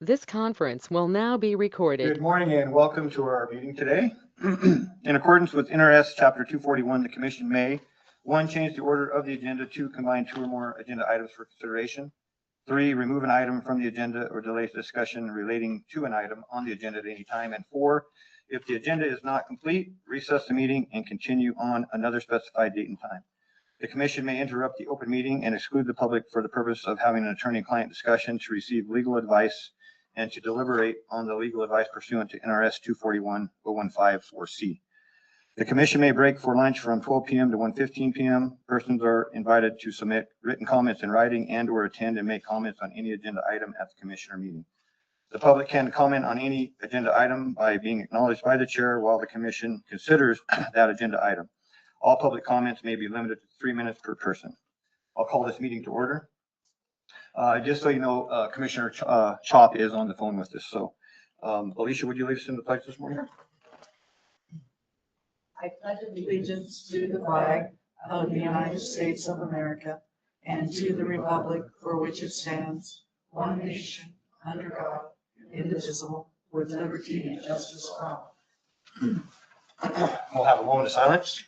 This conference will now be recorded. Good morning and welcome to our meeting today. In accordance with NRS Chapter 241, the Commission may 1. Change the order of the agenda, 2. Combine 2 or more agenda items for consideration, 3. Remove an item from the agenda or delay discussion relating to an item on the agenda at any time, and 4. If the agenda is not complete, recess the meeting and continue on another specified date and time. The Commission may interrupt the open meeting and exclude the public for the purpose of having an attorney-client discussion to receive legal advice and to deliberate on the legal advice pursuant to NRS 241-015-4C. The Commission may break for lunch from 12 p.m. to 1:15 p.m. Persons are invited to submit written comments in writing and or attend and make comments on any agenda item at the Commissioner meeting. The public can comment on any agenda item by being acknowledged by the chair while the Commission considers that agenda item. All public comments may be limited to 3 minutes per person. I'll call this meeting to order. Just so you know, Commissioner Chop is on the phone with us. So, Alicia, would you lead us in the pledge this morning? I pledge allegiance to the flag of the United States of America and to the republic for which it stands, one nation, under God, indivisible, with liberty and justice for all. We'll have a moment of silence.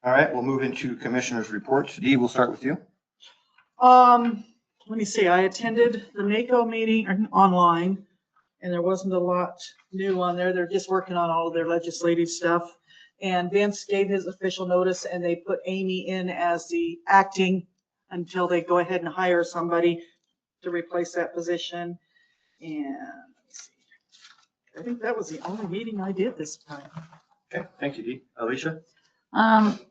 All right, we'll move into Commissioner's reports. Dee, we'll start with you. Let me see, I attended the NACO meeting online, and there wasn't a lot new on there. They're just working on all of their legislative stuff. And Vince gave his official notice, and they put Amy in as the acting until they go ahead and hire somebody to replace that position. And let's see, I think that was the only meeting I did this time. Okay, thank you, Dee. Alicia?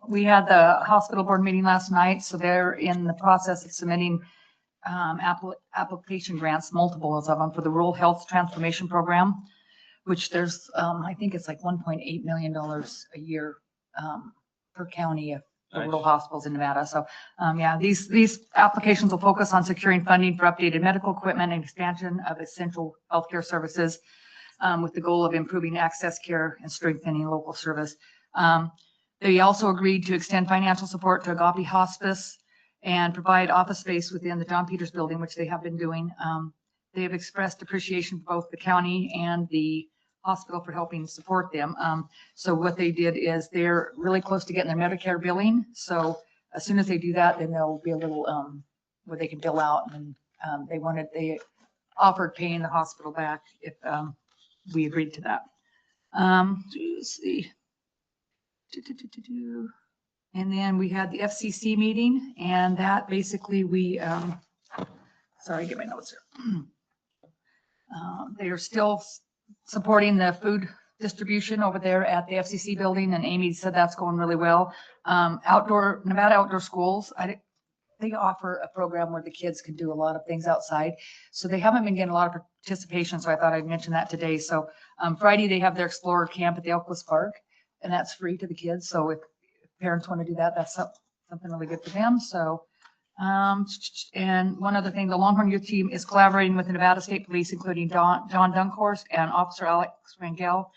We had the hospital board meeting last night, so they're in the process of submitting application grants, multiples of them, for the Rural Health Transformation Program, which there's, I think it's like $1.8 million a year per county of the rural hospitals in Nevada. So yeah, these applications will focus on securing funding for updated medical equipment and expansion of essential healthcare services with the goal of improving access care and strengthening local service. They also agreed to extend financial support to Agape Hospice and provide office space within the John Peters building, which they have been doing. They have expressed appreciation for both the county and the hospital for helping support them. So what they did is they're really close to getting their Medicare billing. So as soon as they do that, then there'll be a little where they can bill out. And they offered paying the hospital back if we agreed to that. Let's see. And then we had the FCC meeting, and that basically sorry, get my notes here. They are still supporting the food distribution over there at the FCC building, and Amy said that's going really well. Nevada Outdoor Schools, they offer a program where the kids can do a lot of things outside. So they haven't been getting a lot of participation, so I thought I'd mention that today. So Friday they have their Explorer Camp at the Elkless Park, and that's free to the kids. So if parents want to do that, that's something really good for them. So, and one other thing, the Longhorn Youth Team is collaborating with the Nevada State Police, including John Dunkhorst and Officer Alex Rangel.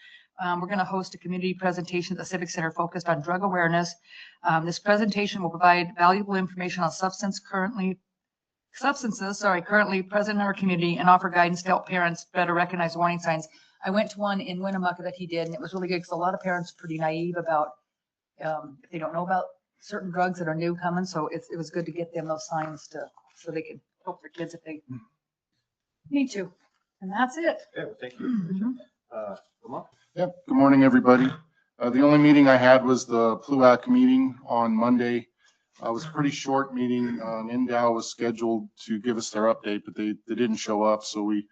We're going to host a community presentation at the Civic Center focused on drug awareness. This presentation will provide valuable information on substances currently present in our community and offer guidance to help parents better recognize warning signs. I went to one in Winnemucca that he did, and it was really good because a lot of parents are pretty naive about if they don't know about certain drugs that are new coming. So it was good to get them those signs so they can help their kids if they need to. And that's it. Okay, well, thank you. Yep. Good morning, everybody. The only meeting I had was the PLUAC meeting on Monday. It was a pretty short meeting. NDOW was scheduled to give us their update, but they didn't show up. So we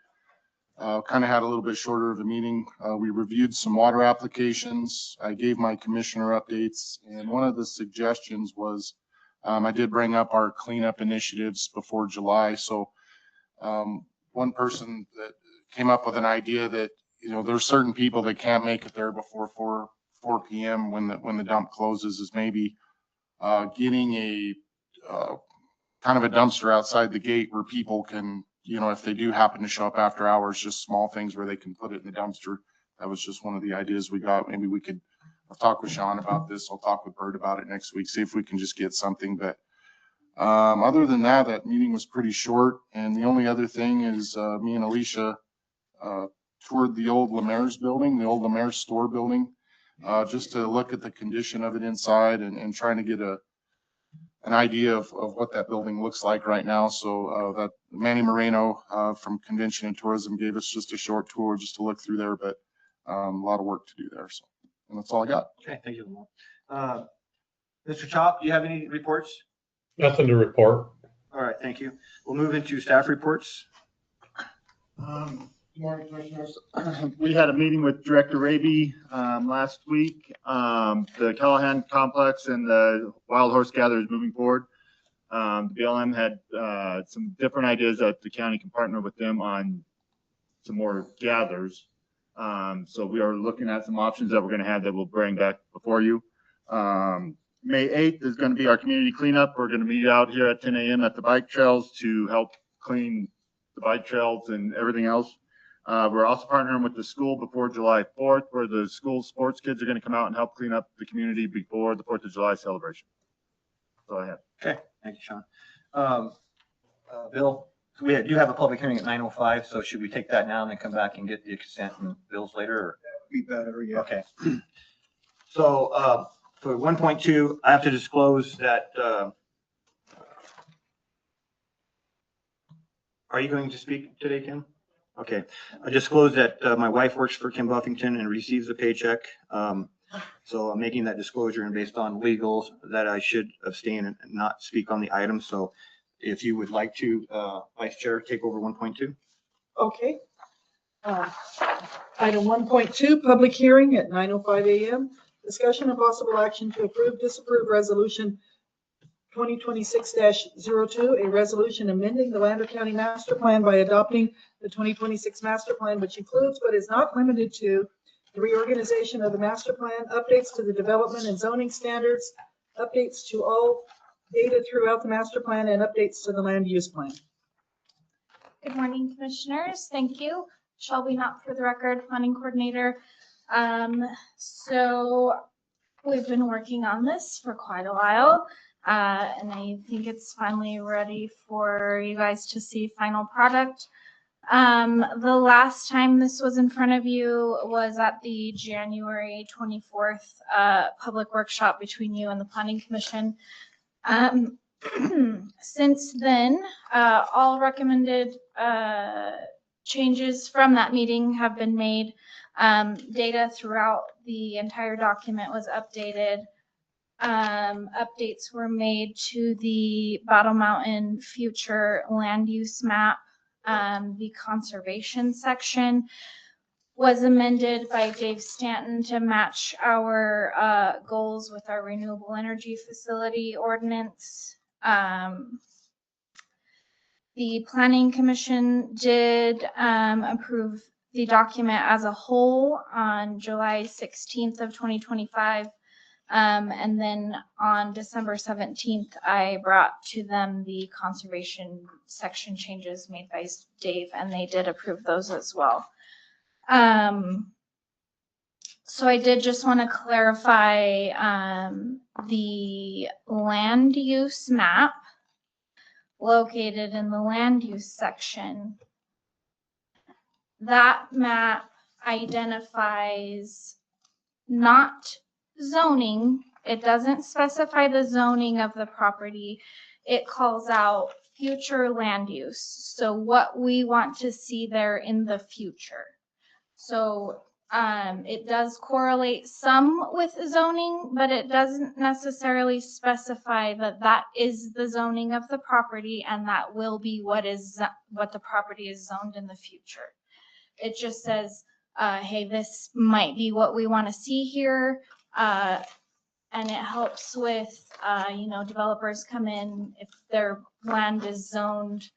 kind of had a little bit shorter of a meeting. We reviewed some water applications. I gave my commissioner updates, and one of the suggestions was I did bring up our cleanup initiatives before July. So one person that came up with an idea that, you know, there's certain people that can't make it there before 4 p.m. when the dump closes, is maybe getting a kind of a dumpster outside the gate where people can, you know, if they do happen to show up after hours, just small things where they can put it in the dumpster, That was just one of the ideas we got. Maybe we could, I'll talk with Sean about this. I'll talk with Bert about it next week, see if we can just get something. But other than that, that meeting was pretty short. And the only other thing is me and Alicia toured the old Lemaire's building, the old Lemaire's store building, just to look at the condition of it inside and trying to get an idea of what that building looks like right now. So that Manny Moreno from Convention and Tourism gave us just a short tour just to look through there, but a lot of work to do there. So, and that's all I got. Okay, thank you. Mr. Chop, do you have any reports? Nothing to report. All right, thank you. We'll move into staff reports. Good morning, Commissioners. We had a meeting with Director Raby last week. The Callahan Complex and the Wild Horse Gather is moving forward. The BLM had some different ideas that the county can partner with them on some more gathers. So we are looking at some options that we're going to have that we'll bring back before you. May 8th is going to be our community cleanup. We're going to meet out here at 10 a.m. at the bike trails to help clean the bike trails and everything else. We're also partnering with the school before July 4th, where the school sports kids are going to come out and help clean up the community before the 4th of July celebration. That's all I have. Okay, thank you, Sean. Bill, we do have a public hearing at 9:05, so should we take that now and then come back and get the consent and bills later? Or? Be better, yeah. Okay. So for 1.2, I have to disclose that. Are you going to speak today, Kim? Okay. I disclosed that my wife works for Kim Buffington and receives a paycheck. So I'm making that disclosure, and based on legals that I should abstain and not speak on the item. So if you would like to, Vice Chair, take over 1.2. Okay. Item 1.2, public hearing at 9:05 a.m. Discussion and possible action to approve, disapprove resolution 2026-02, a resolution amending the Lander County Master Plan by adopting the 2026 Master Plan, which includes but is not limited to the reorganization of the master plan, updates to the development and zoning standards, updates to all data throughout the master plan, and updates to the land use plan. Good morning, Commissioners. Thank you. Shelby Knott for the record, planning coordinator. So we've been working on this for quite a while. And I think it's finally ready for you guys to see final product. The last time this was in front of you was at the January 24th public workshop between you and the Planning Commission. Since then, all recommended changes from that meeting have been made. Data throughout the entire document was updated. Updates were made to the Battle Mountain future land use map. The conservation section was amended by Dave Stanton to match our goals with our renewable energy facility ordinance. The Planning Commission did approve the document as a whole on July 16th of 2025. And then on December 17th, I brought to them the conservation section changes made by Dave, and they did approve those as well. So I did just want to clarify the land use map located in the land use section. That map identifies not zoning. It doesn't specify the zoning of the property. It calls out future land use. So what we want to see there in the future. So it does correlate some with zoning, but it doesn't necessarily specify that that is the zoning of the property and that will be what the property is zoned in the future. It just says, hey, this might be what we want to see here. And it helps with, developers come in if their land is zoned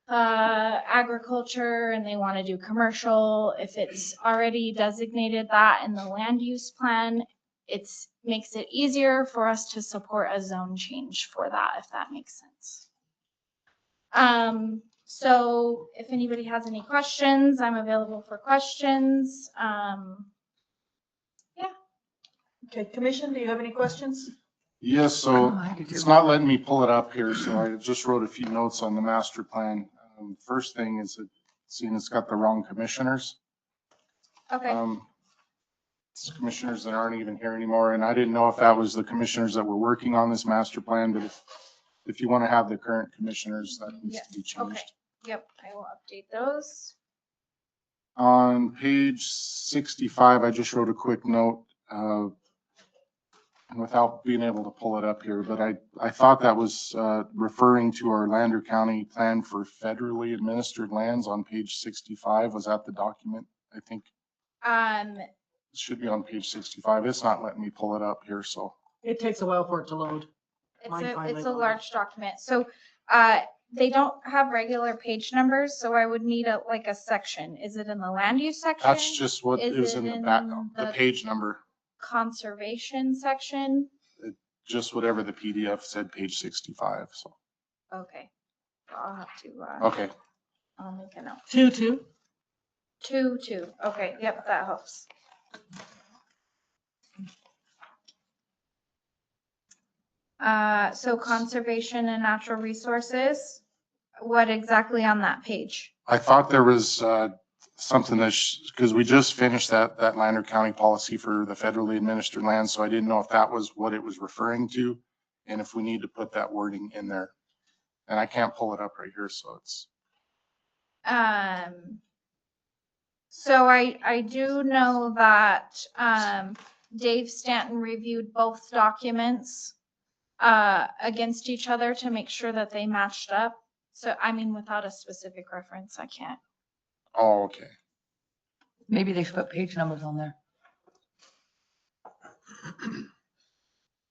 agriculture and they want to do commercial. If it's already designated that in the land use plan, it makes it easier for us to support a zone change for that, if that makes sense. So if anybody has any questions, I'm available for questions. Okay, commission, do you have any questions? Yes, so I do it's too. not letting me pull it up here, so I just wrote a few notes on the master plan. First thing is that seeing it's got the wrong commissioners. Okay, It's commissioners that aren't even here anymore, and I didn't know if that was the commissioners that were working on this master plan, but if you want to have the current commissioners, that needs to be okay. changed. Yep, I will update those. On page 65, I just wrote a quick note, and without being able to pull it up here, but I thought that was referring to our Lander County plan for federally administered lands on page 65. Was that the document? I think it should be on page 65. It's not letting me pull it up here, so. It takes a while for it to load. Mine finally It's a loaded. large document. So, they don't have regular page numbers, so I would need like a section. Is it in the land use section? That's just what Is is it in the in back, the the- page number, Conservation section? just whatever the PDF said, page 65, so. Okay. I'll have to, Okay, I'll make a note. 2. Two. Okay, yep, that helps. So conservation and natural resources, what exactly on that page? I thought there was something that, because we just finished that Lander County policy for the federally administered land, so I didn't know if that was what it was referring to, and if we need to put that wording in there. And I can't pull it up right here, so it's, So I do know that, Dave Stanton reviewed both documents, against each other to make sure that they matched up. So, I mean, without a specific reference, I can't. oh, okay. Maybe they should put page numbers on there.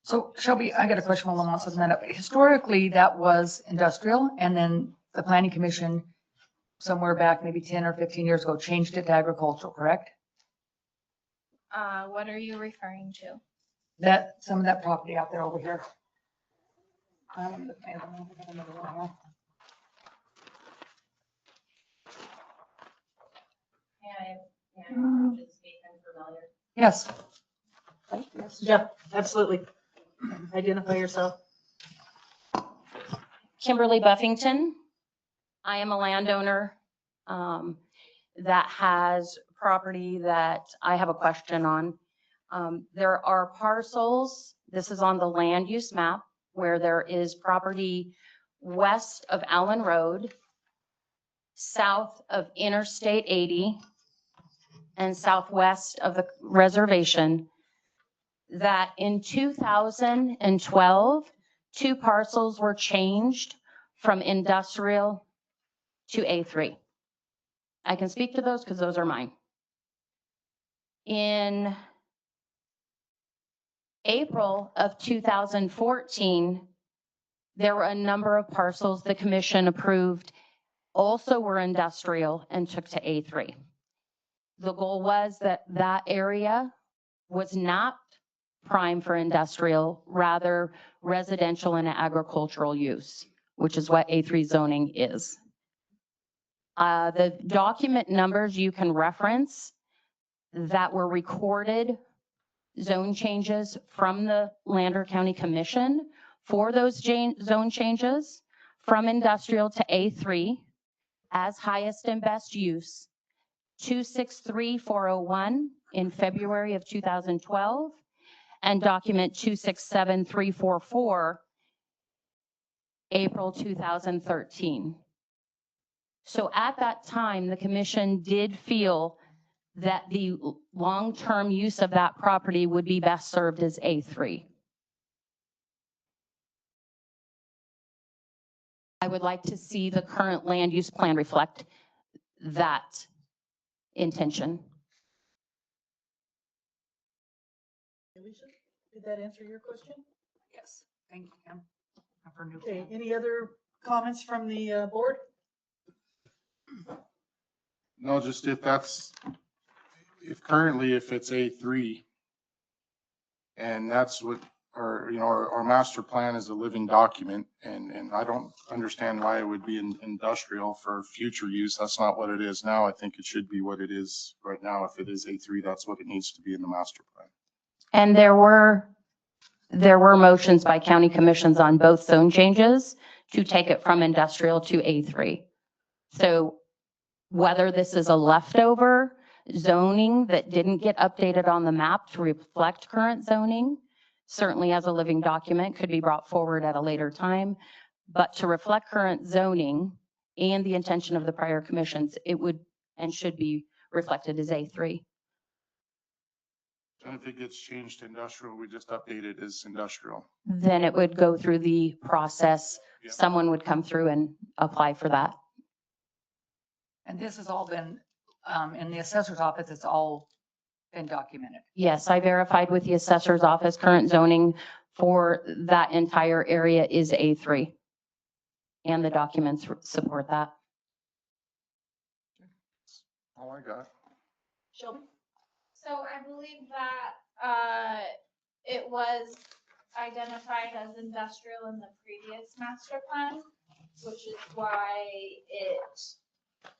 So Shelby, I got a question while I'm also looking that up. Historically, that was industrial, and then the planning commission somewhere back, maybe 10 or 15 years ago, changed it to agricultural, correct? What are you referring to? That, some of that property out there over here. I don't know if I have another one here. Yes. Yes. Yeah, absolutely. Identify yourself. Kimberly Buffington. I am a landowner that has property that I have a question on. There are parcels, this is on the land use map, where there is property west of Allen Road, south of Interstate 80, and southwest of the reservation, that in 2012, 2 parcels were changed from industrial to A3. I can speak to those because those are mine. In April of 2014, there were a number of parcels the commission approved also were industrial and took to A3. The goal was that that area was not prime for industrial, rather residential and agricultural use, which is what A3 zoning is. The document numbers you can reference that were recorded zone changes from the Lander County Commission for those zone changes from industrial to A3 as highest and best use, 263401 in February of 2012 and document 267344 April 2013. So at that time, the commission did feel that the long-term use of that property would be best served as A3. I would like to see the current land use plan reflect that intention. Alicia, did that answer your question? Yes. Thank you, Pam. For new Okay, plan. any other comments from the board? No, just if currently if it's A3, and that's what or, you know, our master plan is a living document, and I don't understand why it would be industrial for future use. That's not what it is now. I think it should be what it is right now. If it is A3, that's what it needs to be in the master plan. And there were motions by county commissions on both zone changes to take it from industrial to A3. So whether this is a leftover zoning that didn't get updated on the map to reflect current zoning, certainly as a living document could be brought forward at a later time, but to reflect current zoning and the intention of the prior commissions, it would and should be reflected as A3. And if it gets changed to industrial, we just update it as industrial. Then it would go through the process. Yep. Someone would come through and apply for that. And this has all been, in the assessor's office, it's all been documented. Yes, I verified with the assessor's office, current zoning for that entire area is A3. And the documents support that. All I got. Shelby? So I believe that it was identified as industrial in the previous master plan, which is why it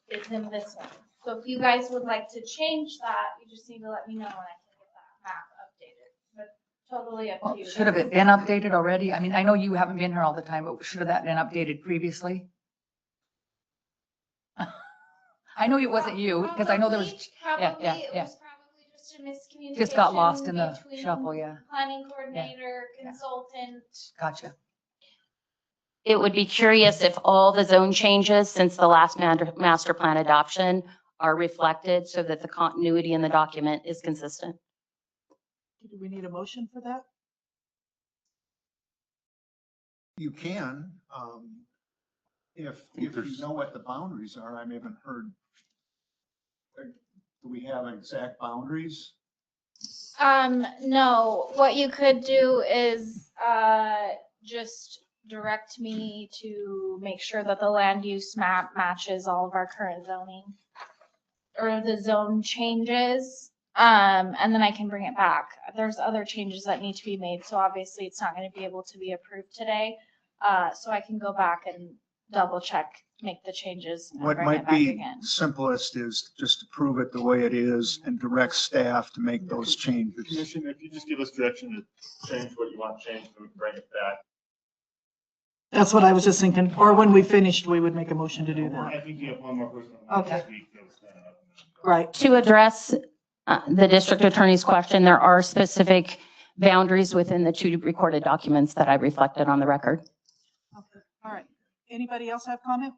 is in this one. So if you guys would like to change that, you just need to let me know and I can get that map updated. But totally up to you. Should have it been updated already? I mean, I know you haven't been here all the time, but should have that been updated previously? I know it wasn't you, because I know there was, Probably, yeah. it was probably just a miscommunication. just got lost in the between shuffle, yeah. Planning coordinator, Yeah. consultant. Gotcha. It would be curious if all the zone changes since the last master plan adoption are reflected so that the continuity in the document is consistent. Do we need a motion for that? You can, if you know what the boundaries are. I haven't heard. Do we have exact boundaries? No, what you could do is, just direct me to make sure that the land use map matches all of our current zoning or the zone changes. And then I can bring it back. There's other changes that need to be made, so obviously it's not going to be able to be approved today. So I can go back and double check, make the changes and What bring it might back be again. simplest is just to prove it the way it is and direct staff to make those changes. Commission, if you just give us direction to change what you want changed, we can bring it back. That's what I was just thinking. Or when we finished, we would make a motion to do that. I think you have one more person. Okay. Next week, that was kind of- Right. To address the district attorney's question, there are specific boundaries within the 2 recorded documents that I reflected on the record. Okay. All right. Anybody else have comment?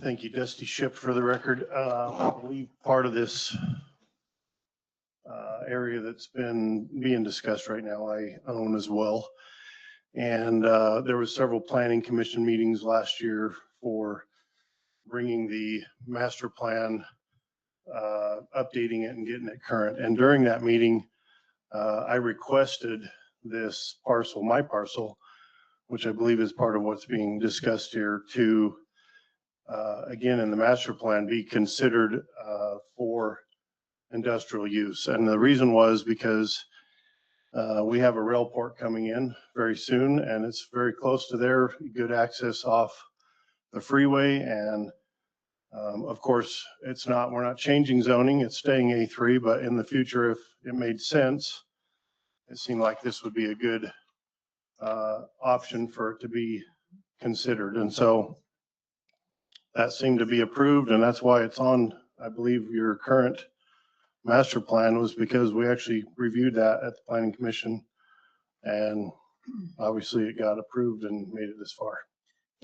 Thank you, Dusty Ship, for the record. I believe part of this area that's been being discussed right now, I own as well. And there was several planning commission meetings last year for bringing the master plan, updating it and getting it current. And during that meeting, I requested this parcel, my parcel, which I believe is part of what's being discussed here, to again, in the master plan, be considered for industrial use. And the reason was because we have a rail port coming in very soon, and it's very close to there, good access off the freeway. And of course, we're not changing zoning, it's staying A3, but in the future, if it made sense, it seemed like this would be a good option for it to be considered. And so that seemed to be approved, and that's why it's on, I believe, your current master plan, was because we actually reviewed that at the planning commission, and obviously it got approved and made it this far.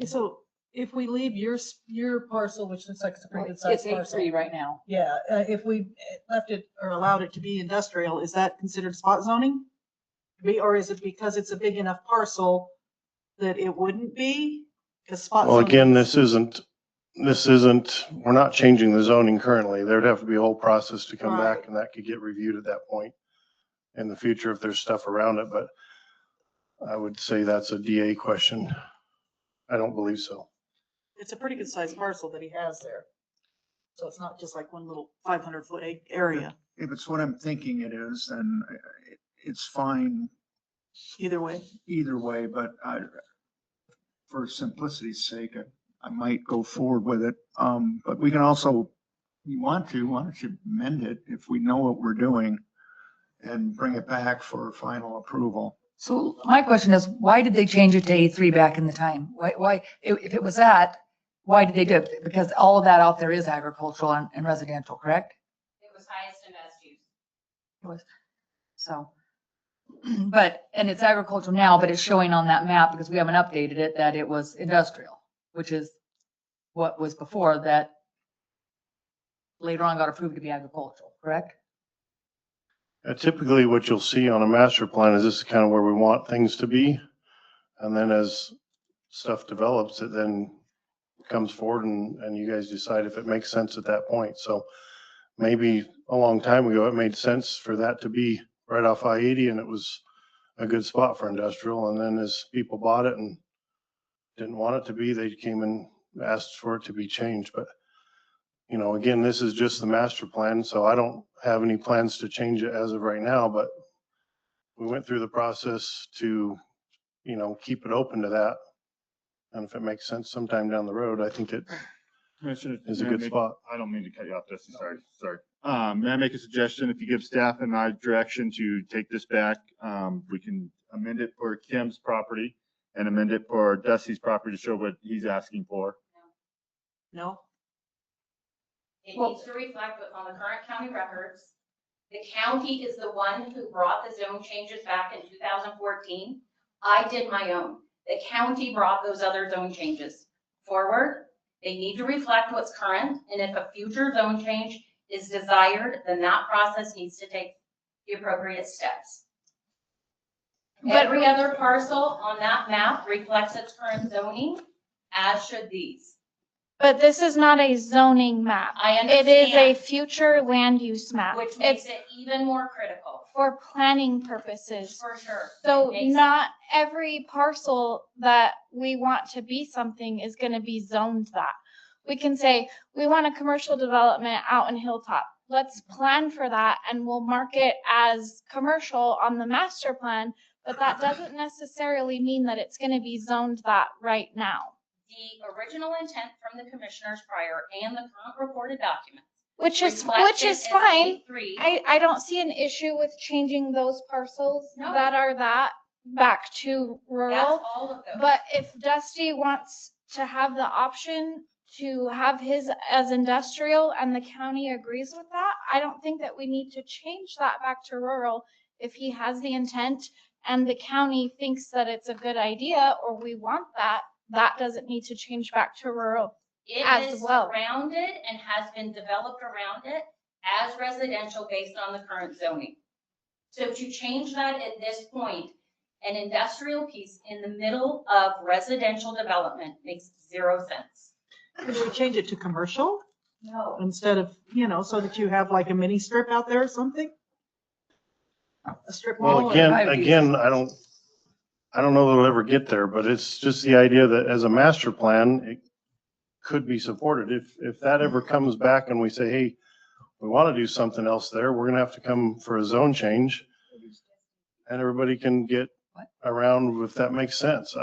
Okay, so if we leave your parcel, which looks like it's a pretty good size It's parcel. A3 right now. Yeah, if we left it or allowed it to be industrial, is that considered spot zoning? Or is it because it's a big enough parcel that it wouldn't be? Because spot Well, zoning. again, we're not changing the zoning currently. There'd have to be a whole process to come back, and that could get reviewed at that point in the future if there's stuff around it, but I would say that's a DA question. I don't believe so. It's a pretty good sized parcel that he has there. So it's not just like one little 500-foot area. If it's what I'm thinking it is, then it's fine Either way. either way, but for simplicity's sake, I might go forward with it. But we can also, why don't you amend it if we know what we're doing and bring it back for final approval? So my question is, why did they change it to A3 back in the time? Why, if it was that, why did they do it? Because all of that out there is agricultural and residential, correct? It was highest and best use. It was, so, and it's agricultural now, but it's showing on that map because we haven't updated it that it was industrial, which is what was before that later on got approved to be agricultural, correct? Typically what you'll see on a master plan is this is kind of where we want things to be. And then as stuff develops, it then comes forward and you guys decide if it makes sense at that point. So maybe a long time ago, it made sense for that to be right off I-80 and it was a good spot for industrial. And then as people bought it and didn't want it to be, they came and asked for it to be changed. But you know, again, this is just the master plan, so I don't have any plans to change it as of right now, but we went through the process to, you know, keep it open to that. And if it makes sense sometime down the road, I think it Commissioner, is a may I good make- spot. I don't mean to cut you off, Dusty, sorry. May I make a suggestion? If you give staff and I direction to take this back, we can amend it for Kim's property and amend it for Dusty's property to show what he's asking for. No? It needs to reflect what's on the current county records. The county is the one who brought the zone changes back in 2014. I did my own. The county brought those other zone changes forward. They need to reflect what's current, and if a future zone change is desired, then that process needs to take the appropriate steps. Every other parcel on that map reflects its current zoning, as should these. But this is not a zoning map. I It is a understand, future land use map. which makes It's it even more critical, for planning purposes. for sure. So Makes- not every parcel that we want to be something is going to be zoned that. We can say, we want a commercial development out in Hilltop. Let's plan for that and we'll mark it as commercial on the master plan, but that doesn't necessarily mean that it's going to be zoned that right now. The original intent from the commissioners prior and the current recorded documents. Which is reflected as fine. A3. I don't see an issue with changing those parcels No. that are that back to That's rural. all of those. But if Dusty wants to have the option to have his as industrial and the county agrees with that, I don't think that we need to change that back to rural. If he has the intent and the county thinks that it's a good idea or we want that, that doesn't need to change back to rural. It as is well. surrounded and has been developed around it as residential based on the current zoning. So to change that at this point, an industrial piece in the middle of residential development makes zero sense. Could we change it to commercial No. instead of, you know, so that you have like a mini strip out there or something? A strip mall? Well, or- again, I don't know that it'll ever get there, but it's just the idea that as a master plan, it could be supported. If that ever comes back and we say, hey, we want to do something else there, we're gonna have to come for a zone change. And everybody can get around if that makes sense.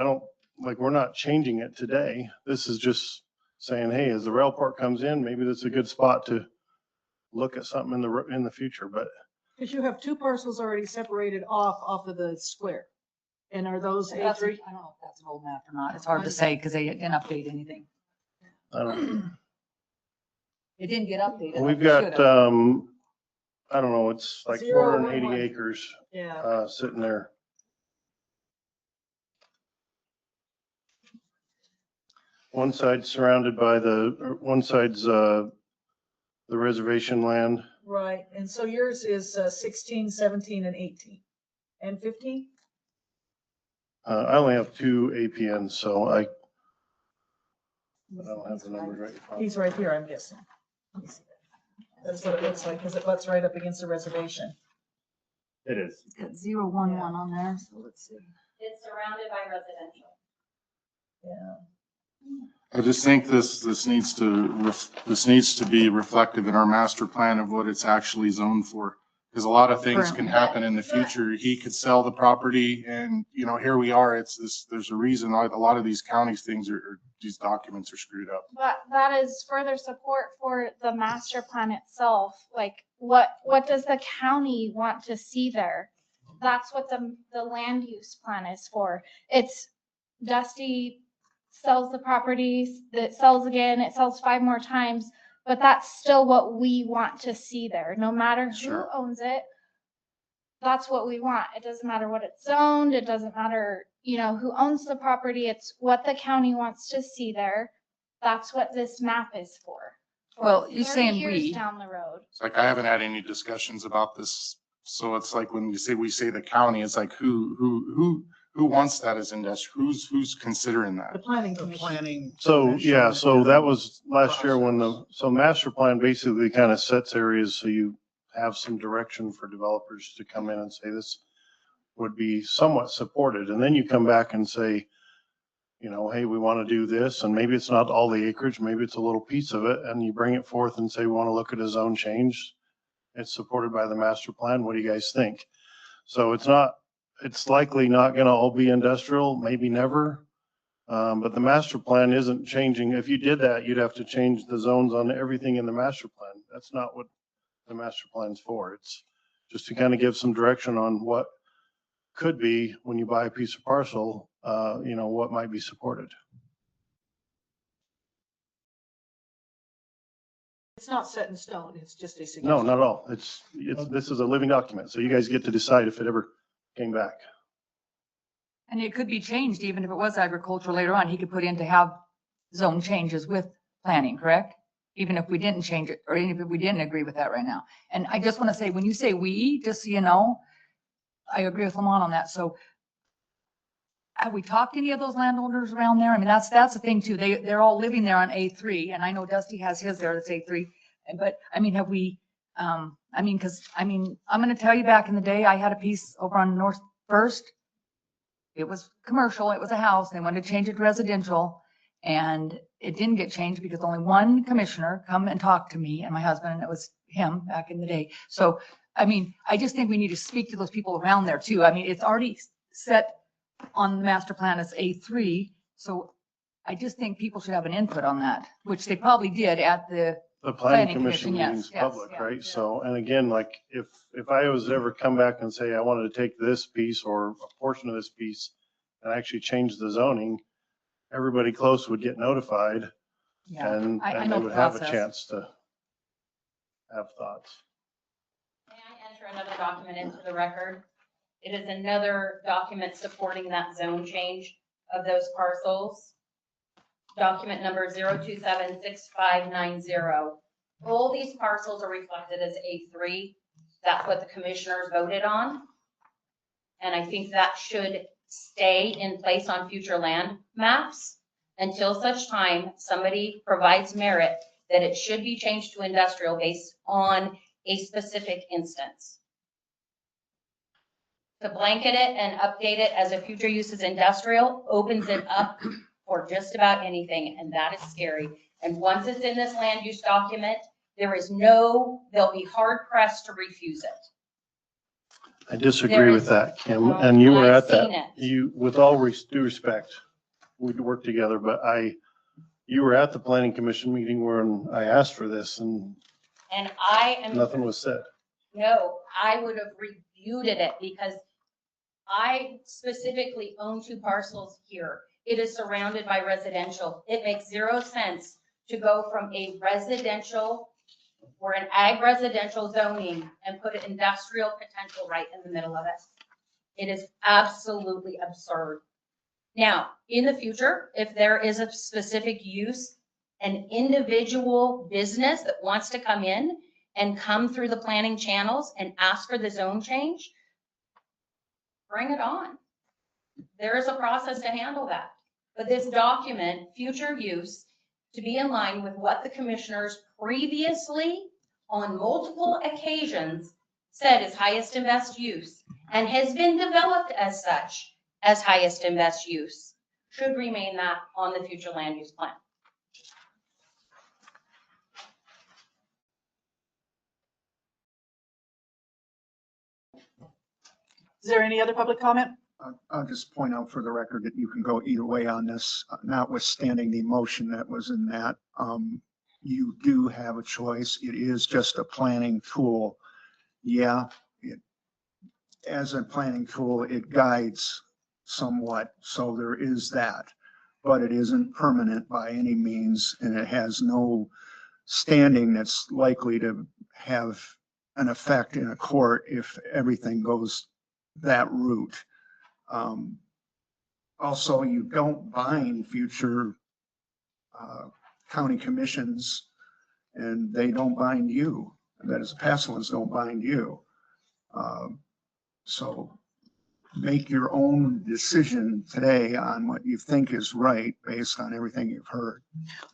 We're not changing it today. This is just saying, hey, as the rail port comes in, maybe that's a good spot to look at something in the future, but Because you have two parcels already separated off of the square. And are those I don't know A3? if that's an old map or not. It's hard to say because they didn't update anything. I don't. It didn't get updated. We've It got, should have. I don't know, it's like 011. 480 acres, Yeah. sitting there. One side's surrounded by one side's, the reservation land. Right. And so yours is 16, 17, and 18. And 15? I only have 2 APNs, so I don't have the numbers right in front. He's right here, I'm guessing. Let me see that. That's what it looks like, because it butts right up against the reservation. It is. It's got 011 on there, so let's see. It's surrounded by residential. Yeah. I just think this needs to be reflective in our master plan of what it's actually zoned for. Because a lot of things can happen in the future. He could sell the property and, you know, here we are. There's a reason why a lot of these counties these documents are screwed up. But that is further support for the master plan itself. Like, what does the county want to see there? That's what the land use plan is for. It's Dusty sells the properties, it sells again, it sells 5 more times, but that's still what we want to see there. No matter who Sure. owns it, that's what we want. It doesn't matter what it's zoned. It doesn't matter, you know, who owns the property. It's what the county wants to see there. That's what this map is for. Well, you're 30 saying years we. down the road. It's like, I haven't had any discussions about this. So it's like when we say the county, it's like who wants that as industrial? Who's considering The that? planning The commission. planning. So, yeah, commission so did that a was last year when so master plan basically kind of sets areas so you have some direction for developers to come in and say this would be somewhat supported. And then you come back and say, you know, hey, we want to do this, and maybe it's not all the acreage, maybe it's a little piece of it, and you bring it forth and say, we want to look at a zone change. It's supported by the master plan. What do you guys think? So it's likely not going to all be industrial, maybe never. But the master plan isn't changing. If you did that, you'd have to change the zones on everything in the master plan. That's not what the master plan's for. It's just to kind of give some direction on what could be when you buy a piece of parcel, you know, what might be supported. It's not set in stone. It's just a suggestion. No, not at all. This is a living document. So you guys get to decide if it ever came back. And it could be changed even if it was agricultural later on. He could put in to have zone changes with planning, correct? Even if we didn't change it, or even if we didn't agree with that right now. And I just want to say, when you say we, just so you know, I agree with Lamont on that. So have we talked to any of those landowners around there? I mean, that's the thing too. They're all living there on A3, and I know Dusty has his there that's A3. But I mean, have we, I'm going to tell you, back in the day, I had a piece over on North First. It was commercial. It was a house. They wanted to change it to residential, and it didn't get changed because only one commissioner come and talk to me and my husband, and it was him back in the day. So, I mean, I just think we need to speak to those people around there too. I mean, it's already set on the master plan as A3. So I just think people should have an input on that, which they probably did at the The planning Planning commission commission, meeting's yes, public, yeah, right? yeah. So, and again, like if I was to ever come back and say I wanted to take this piece or a portion of this piece and actually change the zoning, everybody close would get notified yeah. and I they know the would have a process. chance to have thoughts. May I enter another document into the record? It is another document supporting that zone change of those parcels. Document number 0276590. All these parcels are reflected as A3. That's what the commissioners voted on. And I think that should stay in place on future land maps until such time somebody provides merit that it should be changed to industrial based on a specific instance. To blanket it and update it as a future use as industrial opens it up for just about anything, and that is scary. And once it's in this land use document, they'll be hard pressed to refuse it. I disagree There with is- that, Kim, Well, and you were I've at that. seen it. You, with all due respect, we'd work together, but you were at the planning commission meeting where I asked for this and And I am. nothing was said. No, I would have reviewed it because I specifically own 2 parcels here. It is surrounded by residential. It makes 0 sense to go from a residential or an ag residential zoning and put an industrial potential right in the middle of it. It is absolutely absurd. Now, in the future, if there is a specific use, an individual business that wants to come in and come through the planning channels and ask for the zone change, bring it on. There is a process to handle that. But this document, future use, to be in line with what the commissioners previously, on multiple occasions, said is highest and best use, and has been developed as such as highest and best use, should remain that on the future land use plan. Is there any other public comment? I'll just point out for the record that you can go either way on this, notwithstanding the emotion that was in that. You do have a choice. It is just a planning tool. Yeah, as a planning tool, it guides somewhat, so there is that. But it isn't permanent by any means, and it has no standing that's likely to have an effect in a court if everything goes that route. Also, you don't bind future county commissions, and they don't bind you. That is, past ones don't bind you. So make your own decision today on what you think is right based on everything you've heard.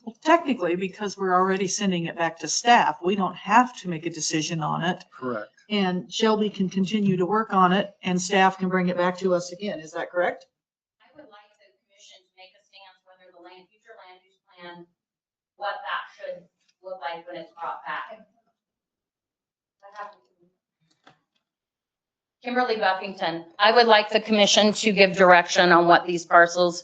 Well, technically, because we're already sending it back to staff, we don't have to make a decision on it. Correct. And Shelby can continue to work on it and staff can bring it back to us again. Is that correct? I would like the commission to make a stance whether the future land use plan, what that should look like when it's brought back. Kimberly Buffington, I would like the commission to give direction on what these parcels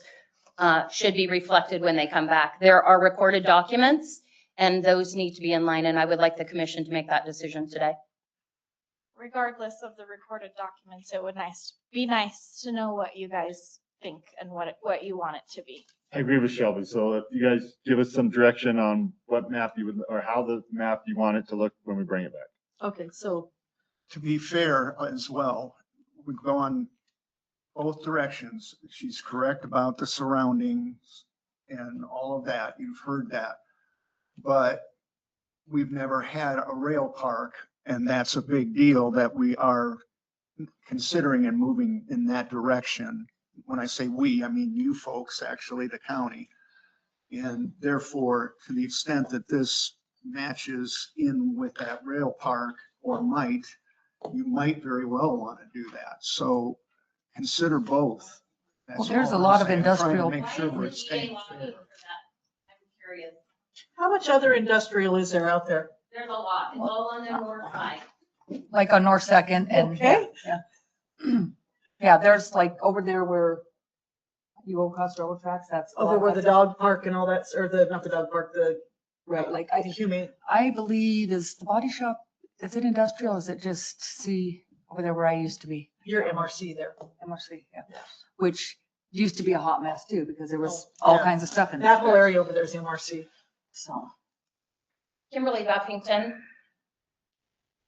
should be reflected when they come back. There are recorded documents and those need to be in line, and I would like the commission to make that decision today. Regardless of the recorded documents, it would be nice to know what you guys think and what you want it to be. I agree with Shelby. So if you guys give us some direction on what map you would, or how the map you want it to look when we bring it back. Okay, so To be fair as well, we've gone both directions. She's correct about the surroundings and all of that. You've heard that. But we've never had a rail park, and that's a big deal that we are considering and moving in that direction. When I say we, I mean you folks, actually, the county. And therefore, to the extent that this matches in with that rail park, or might, you might very well want to do that. So consider both. That's Well, there's all a lot I'm of saying. I'm trying to industrial- Make sure we're staying fair. I'm curious. how much other industrial is there out there? There's a lot. It's all on the north side. Like on North Second and. Okay. Yeah. Yeah, there's like over there where you go across railroad tracks, that's. a lot Over of where the that- dog park and all that, or not the dog park, the Right, like the humane. I believe is the body shop, is it industrial? Or is it just over there where I used to be? Your MRC there. MRC, yeah. Yeah. Which used to be a hot mess too, because there was Oh, all yeah. kinds of stuff in That there. whole area over there is MRC. So, Kimberly Buffington.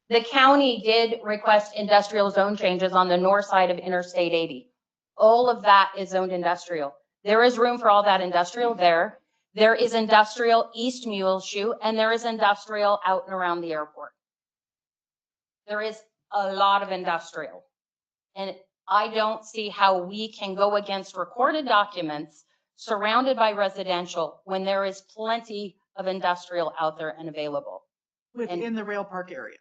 The county did request industrial zone changes on the north side of Interstate 80. All of that is zoned industrial. There is room for all that industrial there. There is industrial East Muleshoe, and there is industrial out and around the airport. There is a lot of industrial. And I don't see how we can go against recorded documents surrounded by residential when there is plenty of industrial out there and available. Within the rail park area.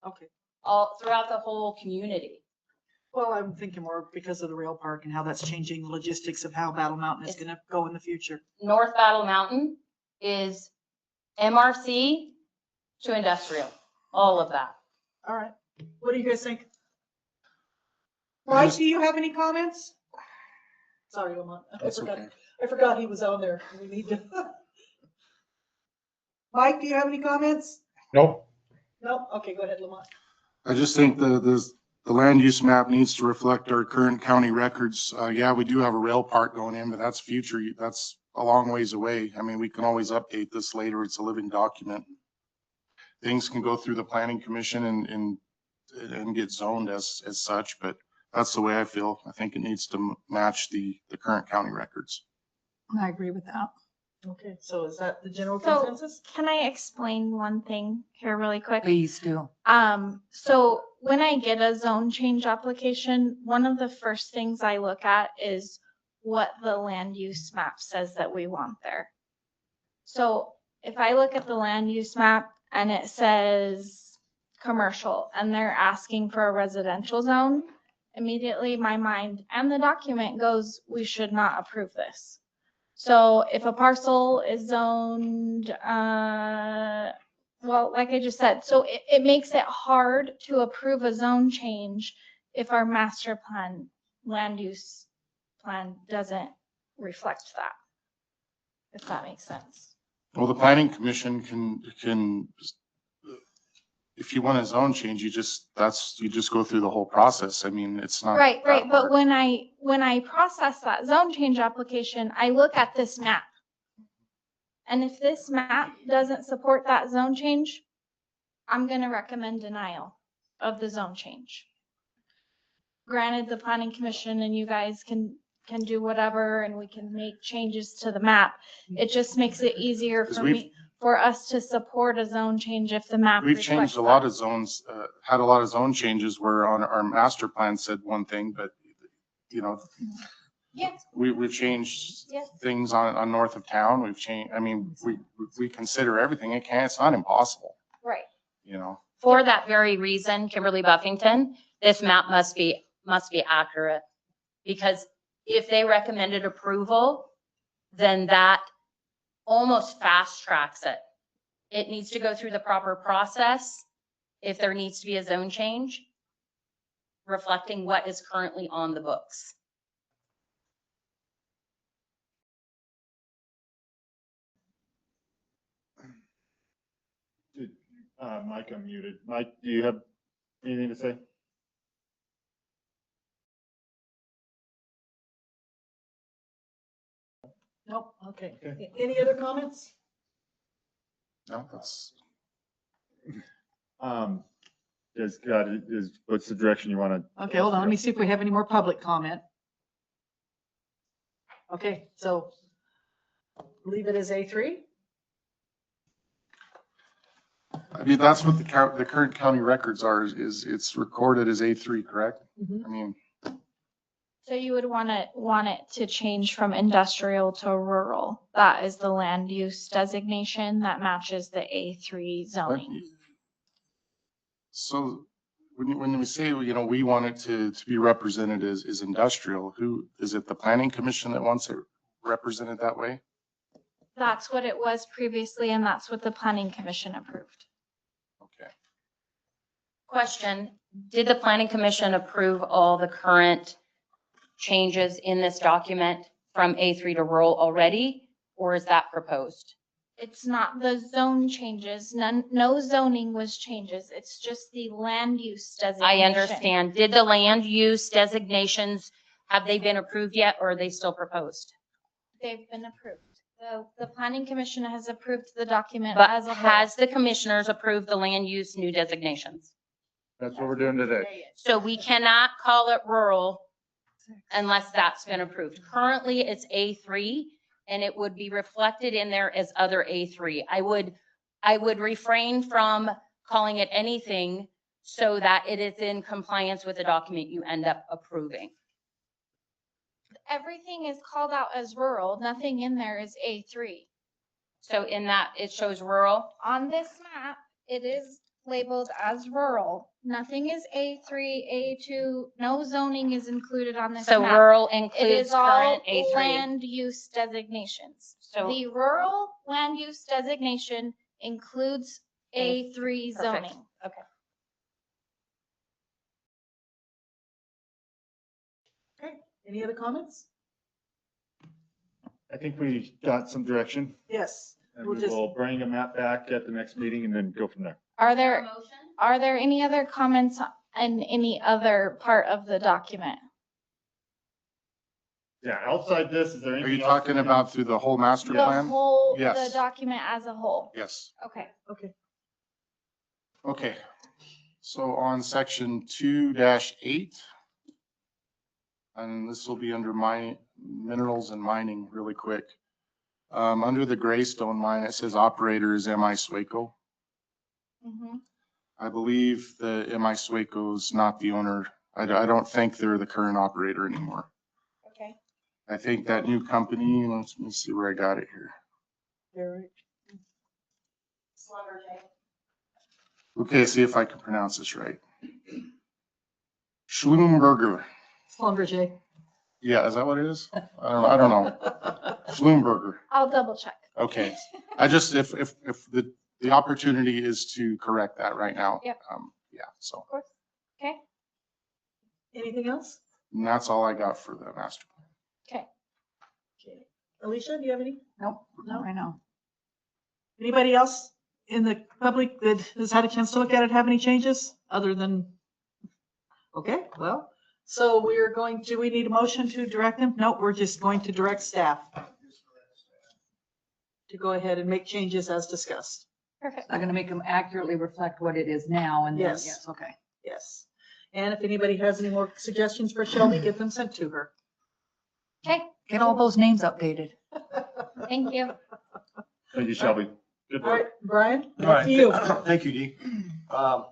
Okay. All throughout the whole community. Well, I'm thinking more because of the rail park and how that's changing the logistics of how Battle Mountain is gonna go in the future. North Battle Mountain is MRC to industrial, all of that. All right. What do you guys think? Mike, do you have any comments? Sorry, Lamont. That's okay. I forgot he was on there. We need to. Mike, do you have any comments? No, No? Okay, go ahead, Lamont. I just think the land use map needs to reflect our current county records. Yeah, we do have a rail park going in, but that's future. That's a long ways away. I mean, we can always update this later. It's a living document. Things can go through the planning commission and get zoned as such, but that's the way I feel. I think it needs to match the current county records. I agree with that. Okay, so is that the general So consensus? can I explain one thing here really quick? Please do. So when I get a zone change application, one of the first things I look at is what the land use map says that we want there. So if I look at the land use map and it says commercial and they're asking for a residential zone, immediately my mind and the document goes, we should not approve this. So if a parcel is zoned, well, like I just said, so it makes it hard to approve a zone change if our master plan, land use plan doesn't reflect that. If that makes sense. Well, the planning commission can, if you want a zone change, you just go through the whole process. I mean, it's not. Right, right. that But hard. when I process that zone change application, I look at this map. And if this map doesn't support that zone change, I'm gonna recommend denial of the zone change. Granted, the planning commission and you guys can do whatever and we can make changes to the map. It just makes it easier 'Cause for us to support a zone change if the map We've reflects changed a that. lot of zones, had a lot of zone changes where on our master plan said one thing, but Yes, we've changed yes. things on north of town. We've changed, I mean, we consider everything. It's not impossible, Right. For that very reason, Kimberly Buffington, this map must be accurate. Because if they recommended approval, then that almost fast tracks it. It needs to go through the proper process if there needs to be a zone change, reflecting what is currently on the books. Mike unmuted. Mike, do you have anything to say? Nope, okay. Okay. Any other comments? No, that's. What's the direction you want to? Okay, hold on, let me see if we have any more public comment. Okay, so leave it as A3? I mean, that's what the current county records are, is it's recorded as A3, correct? Mhm. I mean, So you would want it to change from industrial to rural. That is the land use designation that matches the A3 zoning. so when we say, we want it to be represented as industrial, who, is it the planning commission that wants it represented that way? That's what it was previously, and that's what the planning commission approved. Okay. Question, did the planning commission approve all the current changes in this document from A3 to rural already, or is that proposed? It's not the zone changes. No zoning was changes. It's just the land use designation. I understand. Did the land use designations, have they been approved yet, or are they still proposed? They've been approved. The planning commission has approved the document But as a whole. has the commissioners approved the land use new designations? That's what we're doing today. So we cannot call it rural unless that's been approved. Currently, it's A3, and it would be reflected in there as other A3. I would refrain from calling it anything so that it is in compliance with the document you end up approving. Everything is called out as rural. Nothing in there is A3. So in that, it shows rural. On this map, it is labeled as rural. Nothing is A3, A2, no zoning is included on this So map. rural It includes is all current A3. land use designations. So- The rural land use designation includes A3 Perfect. zoning. Okay. Okay, any other comments? I think we got some direction, Yes. and We'll we just- will bring a map back at the next meeting and then go from there. Are there any other comments on any other part of the document? Yeah, outside this, is there Are anything you else? talking about through the whole master The plan? whole, Yes. the document as a whole? Yes. Okay. Okay. Okay. So on section 2-8, and this will be under minerals and mining really quick. Under the Greystone mine, it says operator is MI Swaco. Mhm. I believe the MI Swaco is not the owner. I don't think they're the current operator anymore. Okay. I think that new company, let me see where I got it here. Eric. Okay, see if I can pronounce this right. Schlumberger. Schlumberger. Yeah, is that what it is? I don't know. Schlumberger. I'll double check. Okay. I just, if the opportunity is to correct that right now. Yep. Yeah, so Okay, Anything else? and that's all I got for the master plan. okay. Okay. Alicia, do you have any? Nope, not right now. Anybody else in the public that has had a chance to look at it have any changes other than? Okay, well, so we're going, do we need a motion to direct them? Nope, we're just going to direct staff to go ahead and make changes as discussed. Perfect. I'm gonna make them accurately reflect what it is now and then, Yes. yes, okay. Yes. And if anybody has any more suggestions for Shelby, get them sent to her. Okay, Get all those names updated. thank you. Thank you, Shelby. Good All right, work. Brian, All back to you. right, thank you, Dee. So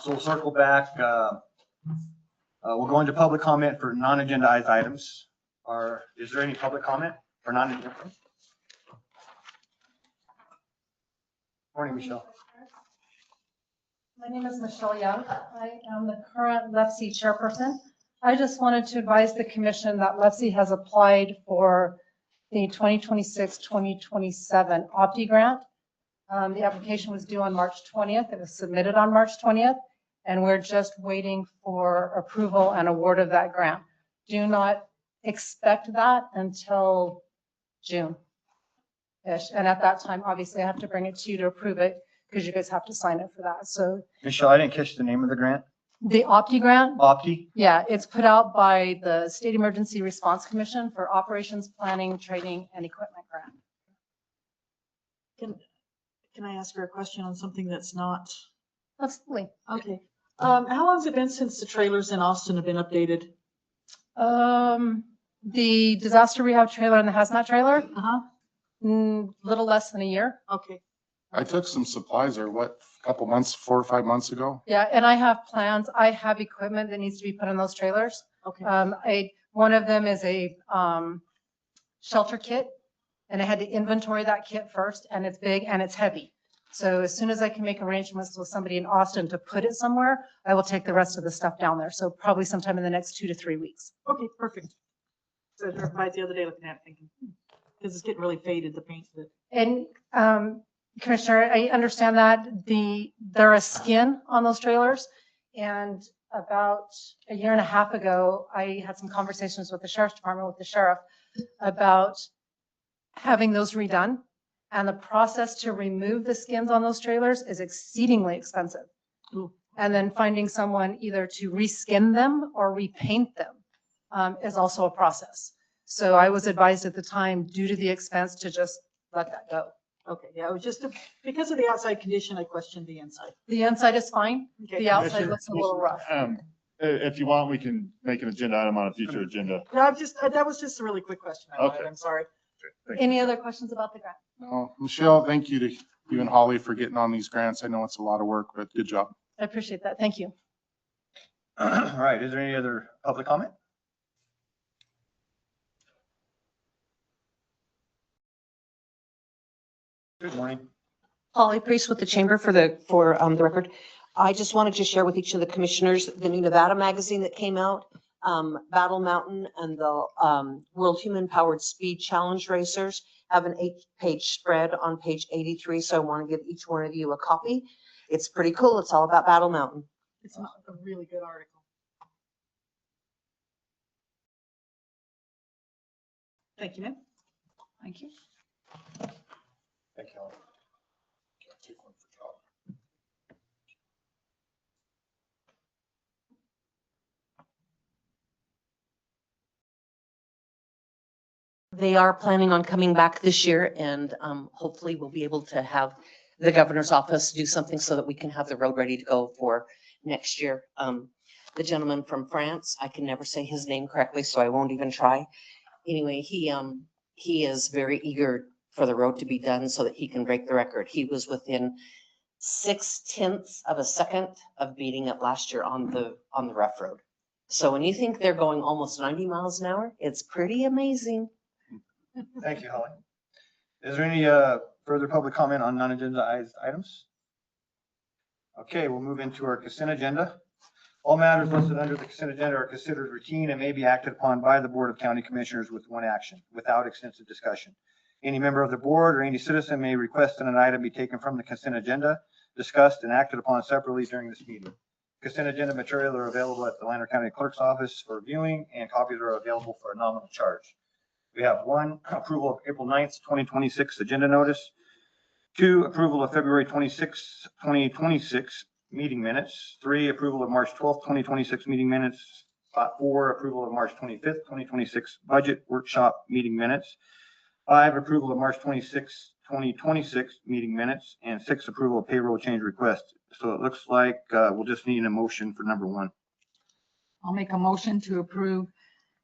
we'll circle back. We'll go into public comment for non-agendized items. Is there any public comment for non-agenda? Morning, Michelle. My name is Michelle Young. I am the current LEFC chairperson. I just wanted to advise the commission that LEFC has applied for the 2026-2027 Opti grant. The application was due on March 20th. It was submitted on March 20th, and we're just waiting for approval and award of that grant. Do not expect that until June-ish. And at that time, obviously, I have to bring it to you to approve it because you guys have to sign it for that. So Michelle, I didn't catch the name of the grant. the Opti grant, Opti? yeah, it's put out by the State Emergency Response Commission for Operations Planning, Training, and Equipment Grant. Can I ask her a question on something that's not? Absolutely. Okay. How long has it been since the trailers in Austin have been updated? The disaster rehab trailer and the hazmat trailer, Uh-huh. Little less than a year. Okay. I took some supplies a couple months, 4 or 5 months ago. Yeah, and I have plans. I have equipment that needs to be put in those trailers. Okay. One of them is a shelter kit, and I had to inventory that kit first, and it's big and it's heavy. So as soon as I can make arrangements with somebody in Austin to put it somewhere, I will take the rest of the stuff down there. So probably sometime in the next 2 to 3 weeks. Okay, perfect. So I drove by the other day looking at it thinking, because it's getting really faded, the paint. And Commissioner, I understand that there is skin on those trailers. And about a year and a half ago, I had some conversations with the sheriff's department, with the sheriff, about having those redone. And the process to remove the skins on those trailers is exceedingly expensive. Ooh. And then finding someone either to reskin them or repaint them is also a process. So I was advised at the time, due to the expense, to just let that go. Okay, yeah, it was just because of the outside condition, I questioned the inside. The inside is fine. Okay. The outside looks a little rough. If you want, we can make an agenda item on a future agenda. No, that was just a really quick question. I had. Okay. I'm sorry. Thank you. Any other questions about the grant? No, Michelle, thank you to you and Holly for getting on these grants. I know it's a lot of work, but good job. I appreciate that. Thank you. All right, is there any other public comment? Good morning. Holly Priest with the Chamber for the record. I just wanted to share with each of the commissioners the new Nevada magazine that came out, Battle Mountain and the World Human Powered Speed Challenge Racers have an 8-page spread on page 83. So I want to give each one of you a copy. It's pretty cool. It's all about Battle Mountain. It's a really good article. Thank you, ma'am. Thank you. Thank you. They are planning on coming back this year, and hopefully we'll be able to have the governor's office do something so that we can have the road ready to go for next year. The gentleman from France, I can never say his name correctly, so I won't even try. Anyway, he is very eager for the road to be done so that he can break the record. He was within 0.6 of a second of beating it last year on the rough road. So when you think they're going almost 90 miles an hour, it's pretty amazing. Thank you, Holly. Is there any further public comment on non-agenda items? Okay, we'll move into our consent agenda. All matters listed under the consent agenda are considered routine and may be acted upon by the Board of County Commissioners with one action, without extensive discussion. Any member of the board or any citizen may request that an item be taken from the consent agenda, discussed and acted upon separately during this meeting. Consent agenda material are available at the Lander County Clerk's office for viewing, and copies are available for a nominal charge. We have 1, approval of April 9th, 2026 agenda notice. 2, approval of February 26th, 2026 meeting minutes. 3, approval of March 12th, 2026 meeting minutes. 4, approval of March 25th, 2026 budget workshop meeting minutes. 5, approval of March 26th, 2026 meeting minutes. And 6, approval of payroll change request. So it looks like we'll just need a motion for number 1. I'll make a motion to approve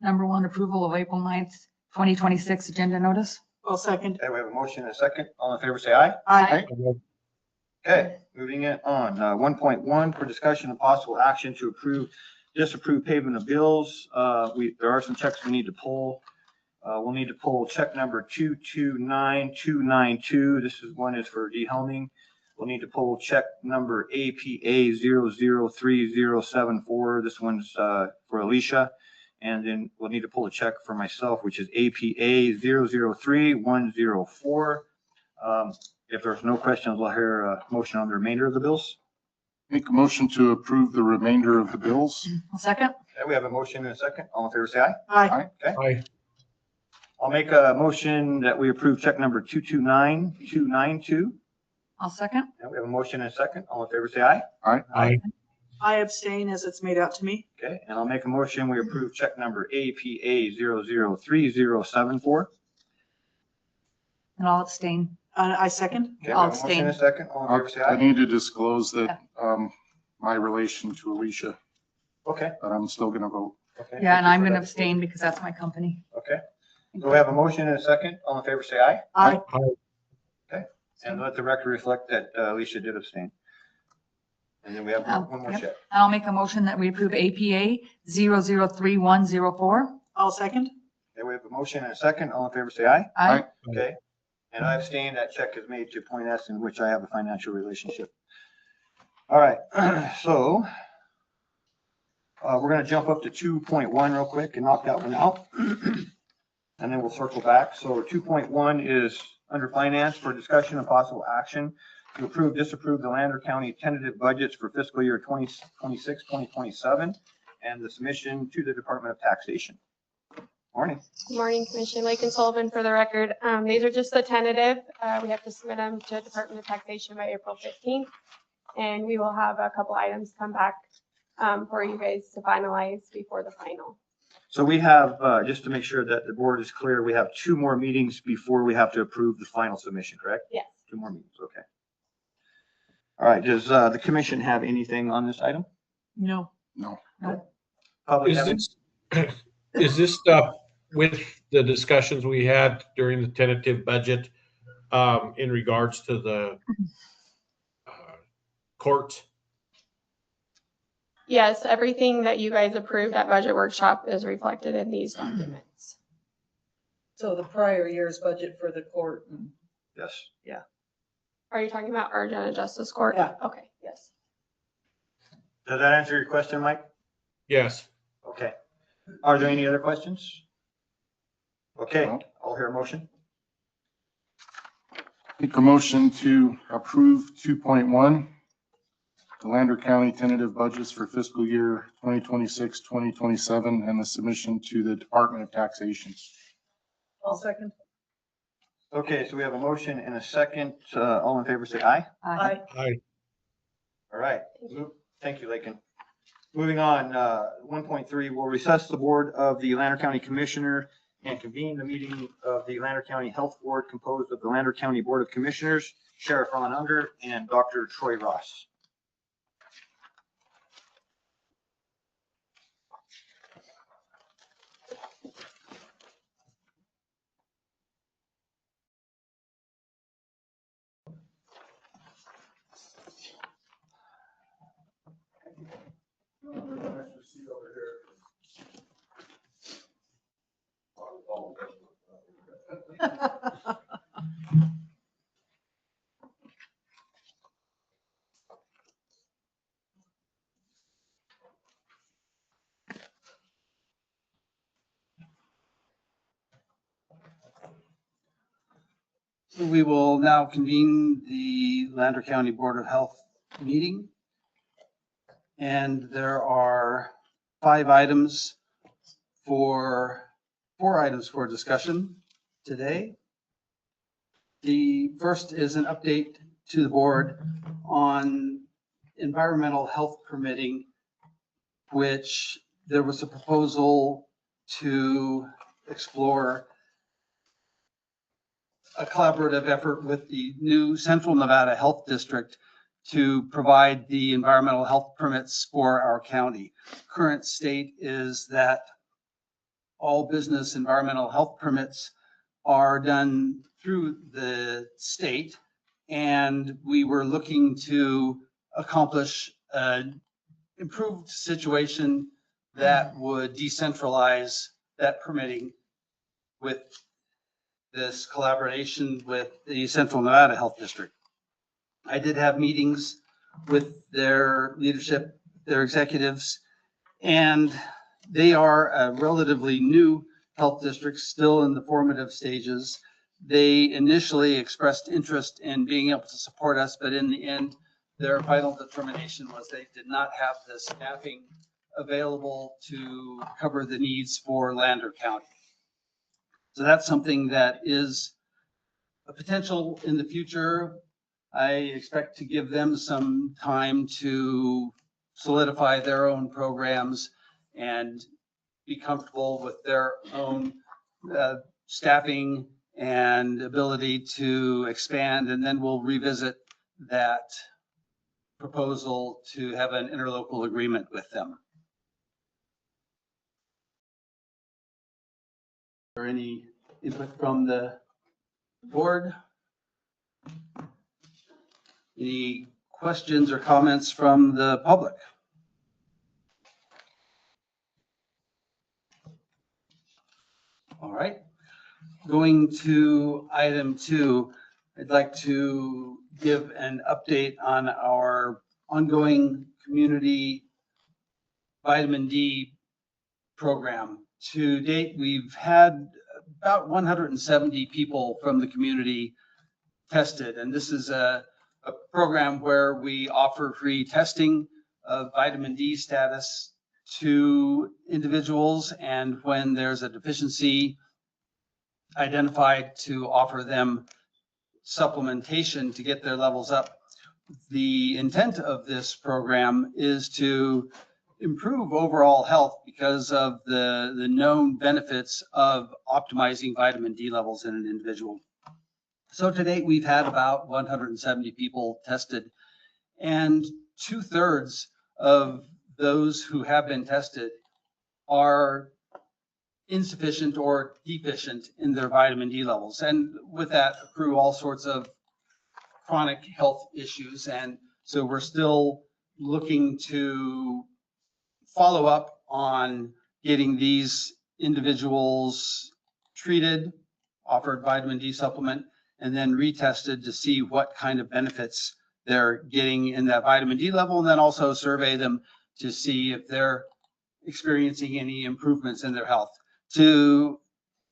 number 1, approval of April 9th, 2026 agenda notice. I'll second. Okay, we have a motion and a second. All in favor, say aye. Aye. Okay, moving it on. 1.1 for discussion of possible action to disapprove payment of bills. There are some checks we need to pull. We'll need to pull check number 229292. This one is for dehelming. We'll need to pull check number APA 003074. This one's for Alicia. And then we'll need to pull a check for myself, which is APA 003104. If there's no questions, we'll hear a motion on the remainder of the bills. Make a motion to approve the remainder of the bills. I'll second. Okay, we have a motion and a second. All in favor, say aye. Aye. Aye. I'll make a motion that we approve check number 229292. I'll second. And we have a motion and a second. All in favor, say aye. Aye. I abstain as it's made out to me. Okay, and I'll make a motion, we approve check number APA 003074. And I'll abstain. I second. Okay, we I'll have a motion and a abstain. second. All in favor, say I aye. need to disclose that my relation to Alicia, Okay. but I'm still going to vote. Okay, Yeah, thank and you I'm for going to that. abstain because that's my company. Okay, so we have a motion and a second. All in favor, say aye. Aye. And let the record reflect that Alicia did abstain. And then we have one more Yep. check. And I'll make a motion that we approve APA 003104. I'll second. Okay, we have a motion and a second. All in favor, say aye. Aye. Okay. And I abstain. That check is made to Point S, in which I have a financial relationship. All right, so we're going to jump up to 2.1 real quick and knock that one out. And then we'll circle back. So 2.1 is under finance for discussion of possible action to approve, disapprove the Lander County tentative budgets for fiscal year 2026, 2027, and the submission to the Department of Taxation. Morning. Good morning, Commissioner Lake and Sullivan. For the record, these are just the tentative. We have to submit them to Department of Taxation by April 15th. And we will have a couple items come back for you guys to finalize before the final. So we have, just to make sure that the board is clear, we have 2 more meetings before we have to approve the final submission, correct? Yes. 2 more meetings, okay. All right, does the commission have anything on this item? No. No. Public Is have- this, is this stuff with the discussions we had during the tentative budget in regards to the court? Yes, everything that you guys approved at budget workshop is reflected in these documents. So the prior year's budget for the court. Yes. Are you talking about Argenta Justice Court? Yeah. Okay, yes. Does that answer your question, Mike? Yes. Okay. Are there any other questions? Okay, No. I'll hear a motion. Make a motion to approve 2.1, the Lander County tentative budgets for fiscal year 2026, 2027, and the submission to the Department of Taxation. I'll second. Okay, so we have a motion and a second. All in favor, say aye. Aye. Aye. All right. Thank you, Lakin. Moving on, 1.3, we'll recess the board of the Lander County Commissioner and convene the meeting of the Lander County Health Board composed of the Lander County Board of Commissioners, Sheriff Ron Unger, and Dr. Troy Ross. We will now convene the Lander County Board of Health meeting. And there are four items for discussion today. The first is an update to the board on environmental health permitting, which there was a proposal to explore a collaborative effort with the new Central Nevada Health District to provide the environmental health permits for our county. Current state is that all business environmental health permits are done through the state, and we were looking to accomplish an improved situation that would decentralize that permitting with this collaboration with the Central Nevada Health District. I did have meetings with their leadership, their executives, and they are a relatively new health district, still in the formative stages. They initially expressed interest in being able to support us, but in the end, their final determination was they did not have the staffing available to cover the needs for Lander County. So that's something that is a potential in the future. I expect to give them some time to solidify their own programs and be comfortable with their own staffing and ability to expand, and then we'll revisit that proposal to have an interlocal agreement with them. Is there any input from the board? Any questions or comments from the public? All right. Going to item 2, I'd like to give an update on our ongoing community vitamin D program. To date, we've had about 170 people from the community tested, and this is a program where we offer free testing of vitamin D status to individuals, and when there's a deficiency identified, to offer them supplementation to get their levels up. The intent of this program is to improve overall health because of the known benefits of optimizing vitamin D levels in an individual. So to date, we've had about 170 people tested, and 2/3 of those who have been tested are insufficient or deficient in their vitamin D levels. And with that accrue all sorts of chronic health issues. And so we're still looking to follow up on getting these individuals treated, offered vitamin D supplement, and then retested to see what kind of benefits they're getting in that vitamin D level, and then also survey them to see if they're experiencing any improvements in their health. To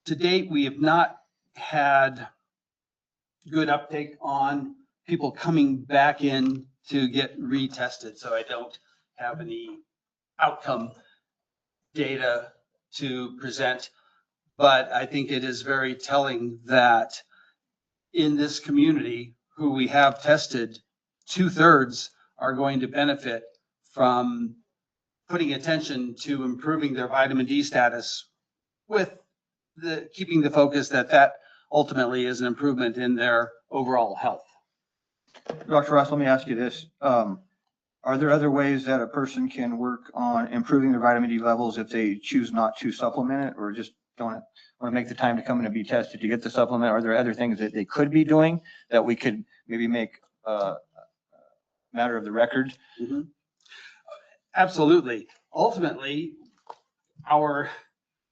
date, we have not had good uptake on people coming back in to get retested, so I don't have any outcome data to present. But I think it is very telling that in this community who we have tested, 2/3 are going to benefit from putting attention to improving their vitamin D status, with keeping the focus that ultimately is an improvement in their overall health. Dr. Ross, let me ask you this. Are there other ways that a person can work on improving their vitamin D levels if they choose not to supplement it, or just don't want to make the time to come in and be tested to get the supplement? Are there other things that they could be doing that we could maybe make a matter of the record? Mm-hmm. Absolutely. Ultimately, our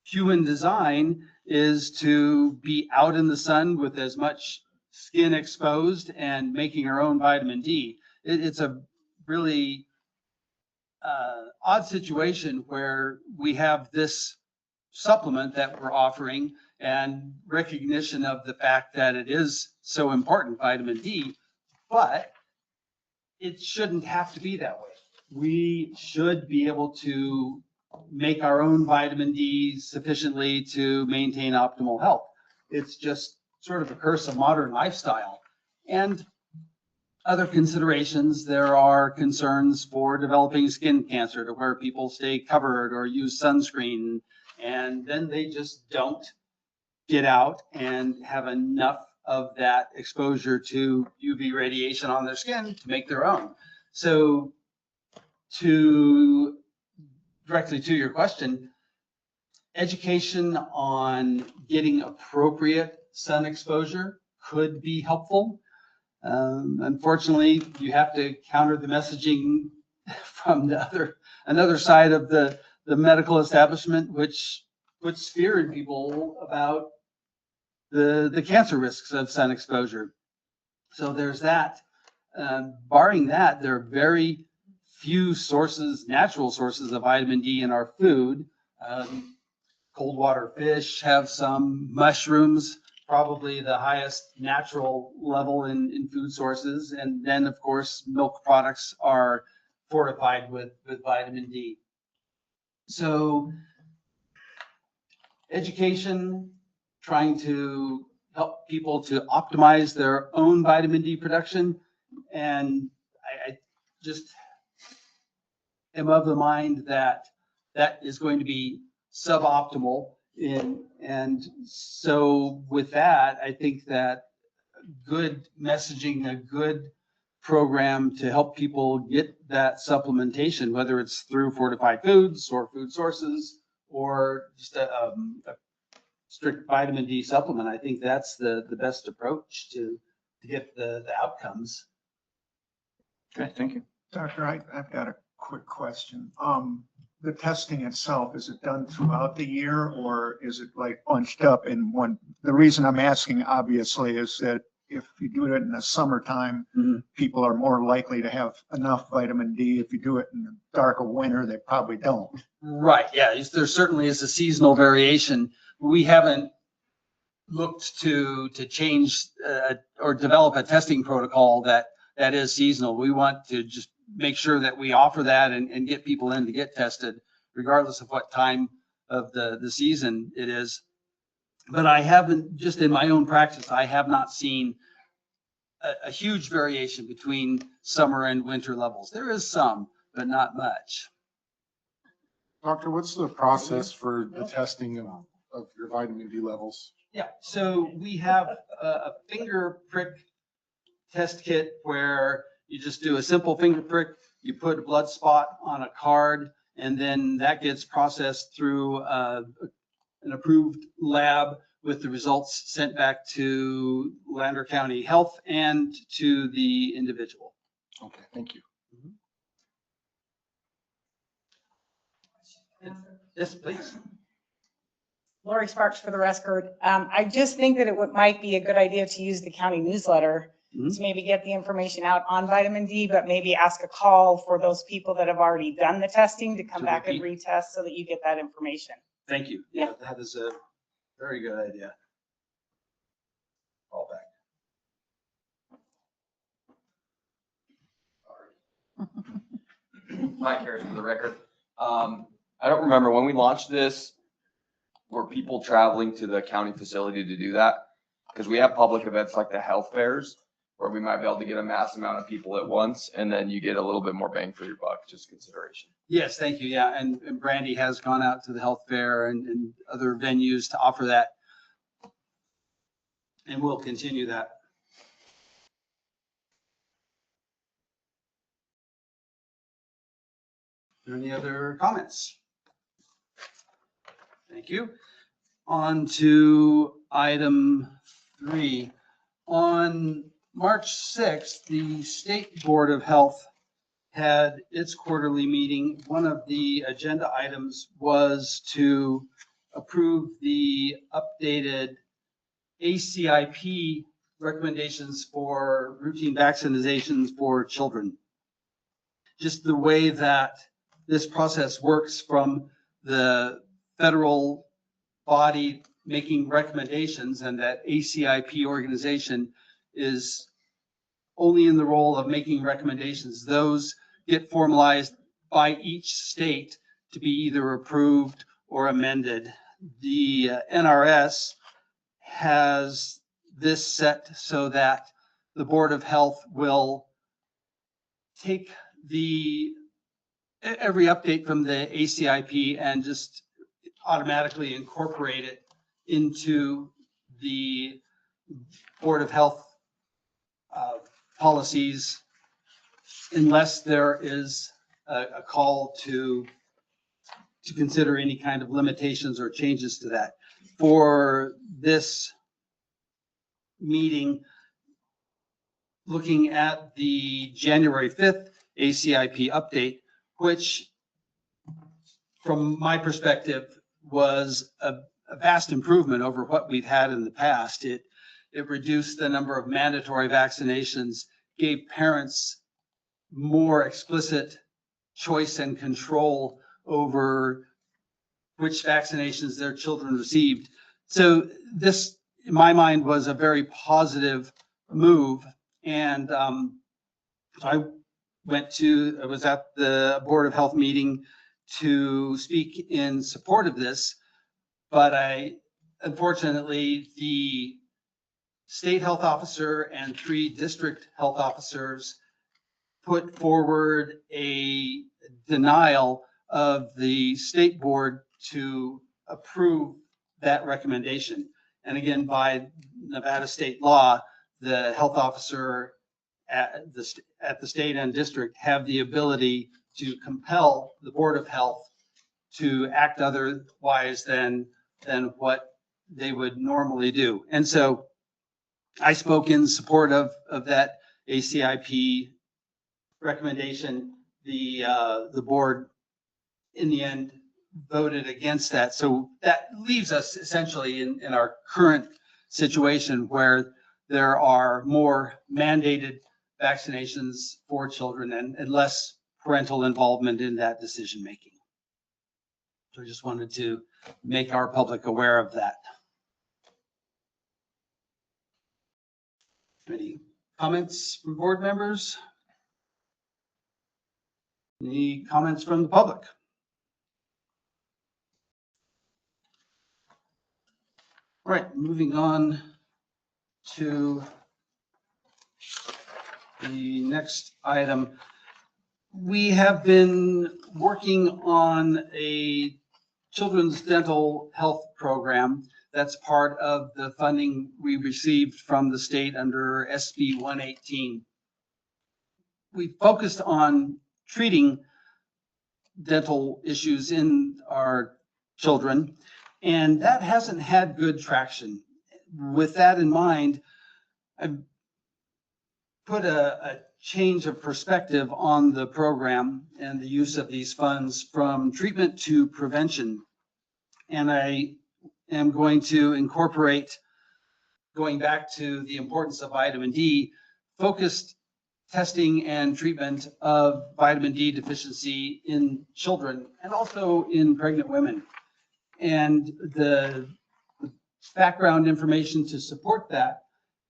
human design is to be out in the sun with as much skin exposed and making our own vitamin D. It's a really odd situation where we have this supplement that we're offering, and recognition of the fact that it is so important, vitamin D, but it shouldn't have to be that way. We should be able to make our own vitamin D sufficiently to maintain optimal health. It's just sort of a curse of modern lifestyle. And other considerations, there are concerns for developing skin cancer to where people stay covered or use sunscreen, and then they just don't get out and have enough of that exposure to UV radiation on their skin to make their own. So directly to your question, education on getting appropriate sun exposure could be helpful. Unfortunately, you have to counter the messaging from another side of the medical establishment, which puts fear in people about the cancer risks of sun exposure. So there's that. Barring that, there are very few sources, natural sources of vitamin D in our food. Cold water fish have some, mushrooms, probably the highest natural level in food sources. And then, of course, milk products are fortified with vitamin D. So education, trying to help people to optimize their own vitamin D production. And I just am of the mind that that is going to be suboptimal. And so with that, I think that good messaging, a good program to help people get that supplementation, whether it's through fortified foods or food sources or just a strict vitamin D supplement, I think that's the best approach to get the outcomes. Okay, thank you. Doctor, I've got a quick question. The testing itself, is it done throughout the year or is it like bunched up in one? The reason I'm asking obviously is that if you do it in the summertime, people are more likely to have enough vitamin D. If you do it in the dark of winter, they probably don't. Right, yeah, there certainly is a seasonal variation. We haven't looked to change or develop a testing protocol that is seasonal. We want to just make sure that we offer that and get people in to get tested, regardless of what time of the season it is. But I haven't, just in my own practice, I have not seen a huge variation between summer and winter levels. There is some, but not much. Doctor, what's the process for the testing of your vitamin D levels? Yeah, so we have a finger prick test kit where you just do a simple finger prick, you put a blood spot on a card, and then that gets processed through an approved lab with the results sent back to Lander County Health and to the individual. Okay, thank you. Yes, please. Lori Sparks for the record. I just think that it might be a good idea to use the county newsletter to maybe get the information out on vitamin D, but maybe ask a call for those people that have already done the testing to come back and retest so that you get that information. Thank you. Yeah, that is a very good idea. Call back. Mike Harris for the record. I don't remember when we launched this, were people traveling to the county facility to do that? Because we have public events like the health fairs where we might be able to get a mass amount of people at once and then you get a little bit more bang for your buck, just consideration. Yes, thank you. Yeah, and Brandy has gone out to the health fair and other venues to offer that. And we'll continue that. Any other comments? Thank you. On to item 3. On March 6th, the State Board of Health had its quarterly meeting. One of the agenda items was to approve the updated ACIP recommendations for routine vaccinations for children. Just the way that this process works from the federal body making recommendations, and that ACIP organization is only in the role of making recommendations. Those get formalized by each state to be either approved or amended. The NRS has this set so that the Board of Health will take every update from the ACIP and just automatically incorporate it into the Board of Health policies, unless there is a call to consider any kind of limitations or changes to that. For this meeting, looking at the January 5th ACIP update, which from my perspective was a vast improvement over what we've had in the past. It reduced the number of mandatory vaccinations, gave parents more explicit choice and control over which vaccinations their children received. So this, in my mind, was a very positive move. And I was at the Board of Health meeting to speak in support of this, but unfortunately, the state health officer and 3 district health officers put forward a denial of the state board to approve that recommendation. And again, by Nevada state law, the health officer at the state and district have the ability to compel the Board of Health to act otherwise than what they would normally do. And so I spoke in support of that ACIP recommendation. The board in the end voted against that. So that leaves us essentially in our current situation where there are more mandated vaccinations for children and less parental involvement in that decision making. So I just wanted to make our public aware of that. Any comments from board members? Any comments from the public? All right, moving on to the next item. We have been working on a children's dental health program that's part of the funding we received from the state under SB 118. We focused on treating dental issues in our children, and that hasn't had good traction. With that in mind, I've put a change of perspective on the program and the use of these funds from treatment to prevention. And I am going to incorporate, going back to the importance of vitamin D, focused testing and treatment of vitamin D deficiency in children and also in pregnant women. And the background information to support that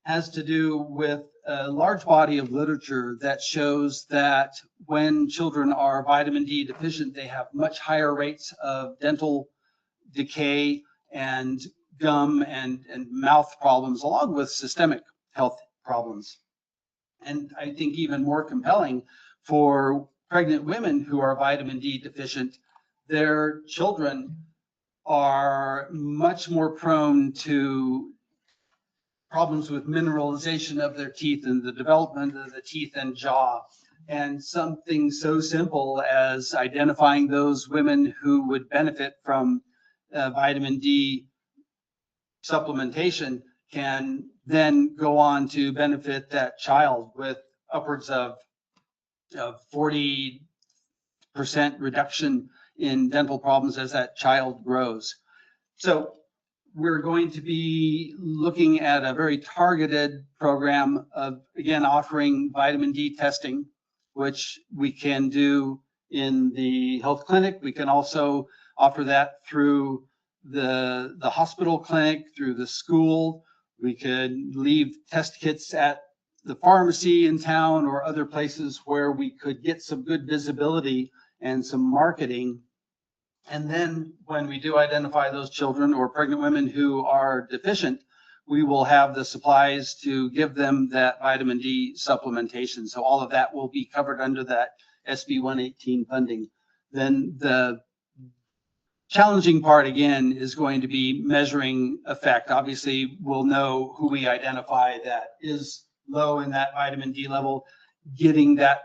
has to do with a large body of literature that shows that when children are vitamin D deficient, they have much higher rates of dental decay and gum and mouth problems, along with systemic health problems. And I think even more compelling for pregnant women who are vitamin D deficient, their children are much more prone to problems with mineralization of their teeth and the development of the teeth and jaw. And something so simple as identifying those women who would benefit from vitamin D supplementation can then go on to benefit that child with upwards of 40% reduction in dental problems as that child grows. So we're going to be looking at a very targeted program of, again, offering vitamin D testing, which we can do in the health clinic. We can also offer that through the hospital clinic, through the school. We could leave test kits at the pharmacy in town or other places where we could get some good visibility and some marketing. And then when we do identify those children or pregnant women who are deficient, we will have the supplies to give them that vitamin D supplementation. So all of that will be covered under that SB 118 funding. Then the challenging part again is going to be measuring effect. Obviously, we'll know who we identify that is low in that vitamin D level, getting that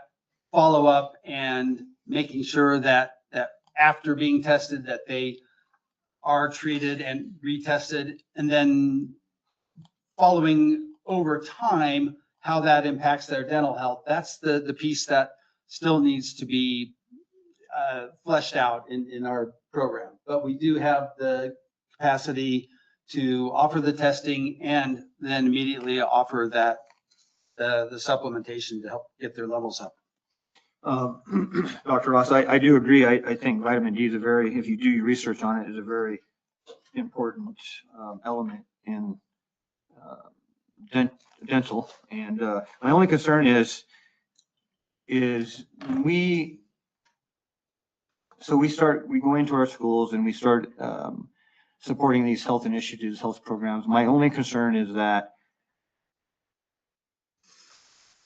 follow-up and making sure that after being tested that they are treated and retested, and then following over time how that impacts their dental health. That's the piece that still needs to be fleshed out in our program. But we do have the capacity to offer the testing and then immediately offer that the supplementation to help get their levels up. Dr. Ross, I do agree. I think vitamin D is a very, if you do your research on it, is a very important element in dental. And my only concern is we go into our schools and we start supporting these health initiatives, health programs. My only concern is that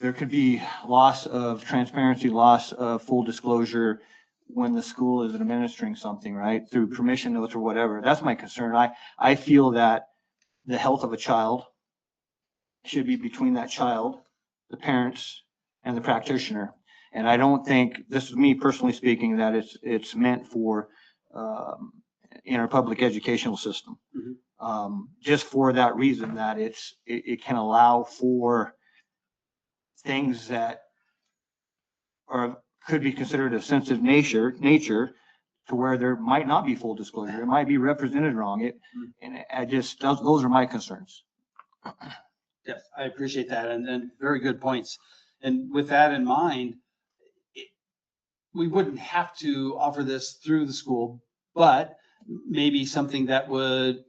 there could be loss of transparency, loss of full disclosure when the school is administering something, right? Through permission notes or whatever. That's my concern. I feel that the health of a child should be between that child, the parents, and the practitioner. And I don't think, this is me personally speaking, that it's meant for in our public educational system. Just for that reason, that it can allow for things that could be considered of sensitive nature to where there might not be full disclosure. It might be represented wrong. Those are my concerns. Yes, I appreciate that, and very good points. And with that in mind, we wouldn't have to offer this through the school, but maybe something that would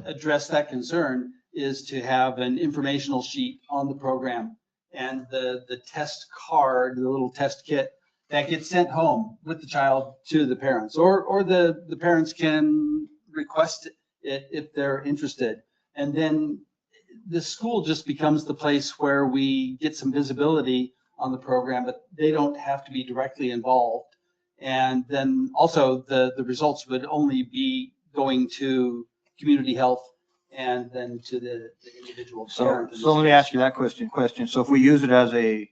address that concern is to have an informational sheet on the program and the test card, the little test kit that gets sent home with the child to the parents, or the parents can request it if they're interested. And then the school just becomes the place where we get some visibility on the program, but they don't have to be directly involved. And then also the results would only be going to community health and then to the individual parent. So let me ask you that question. So if we use it as a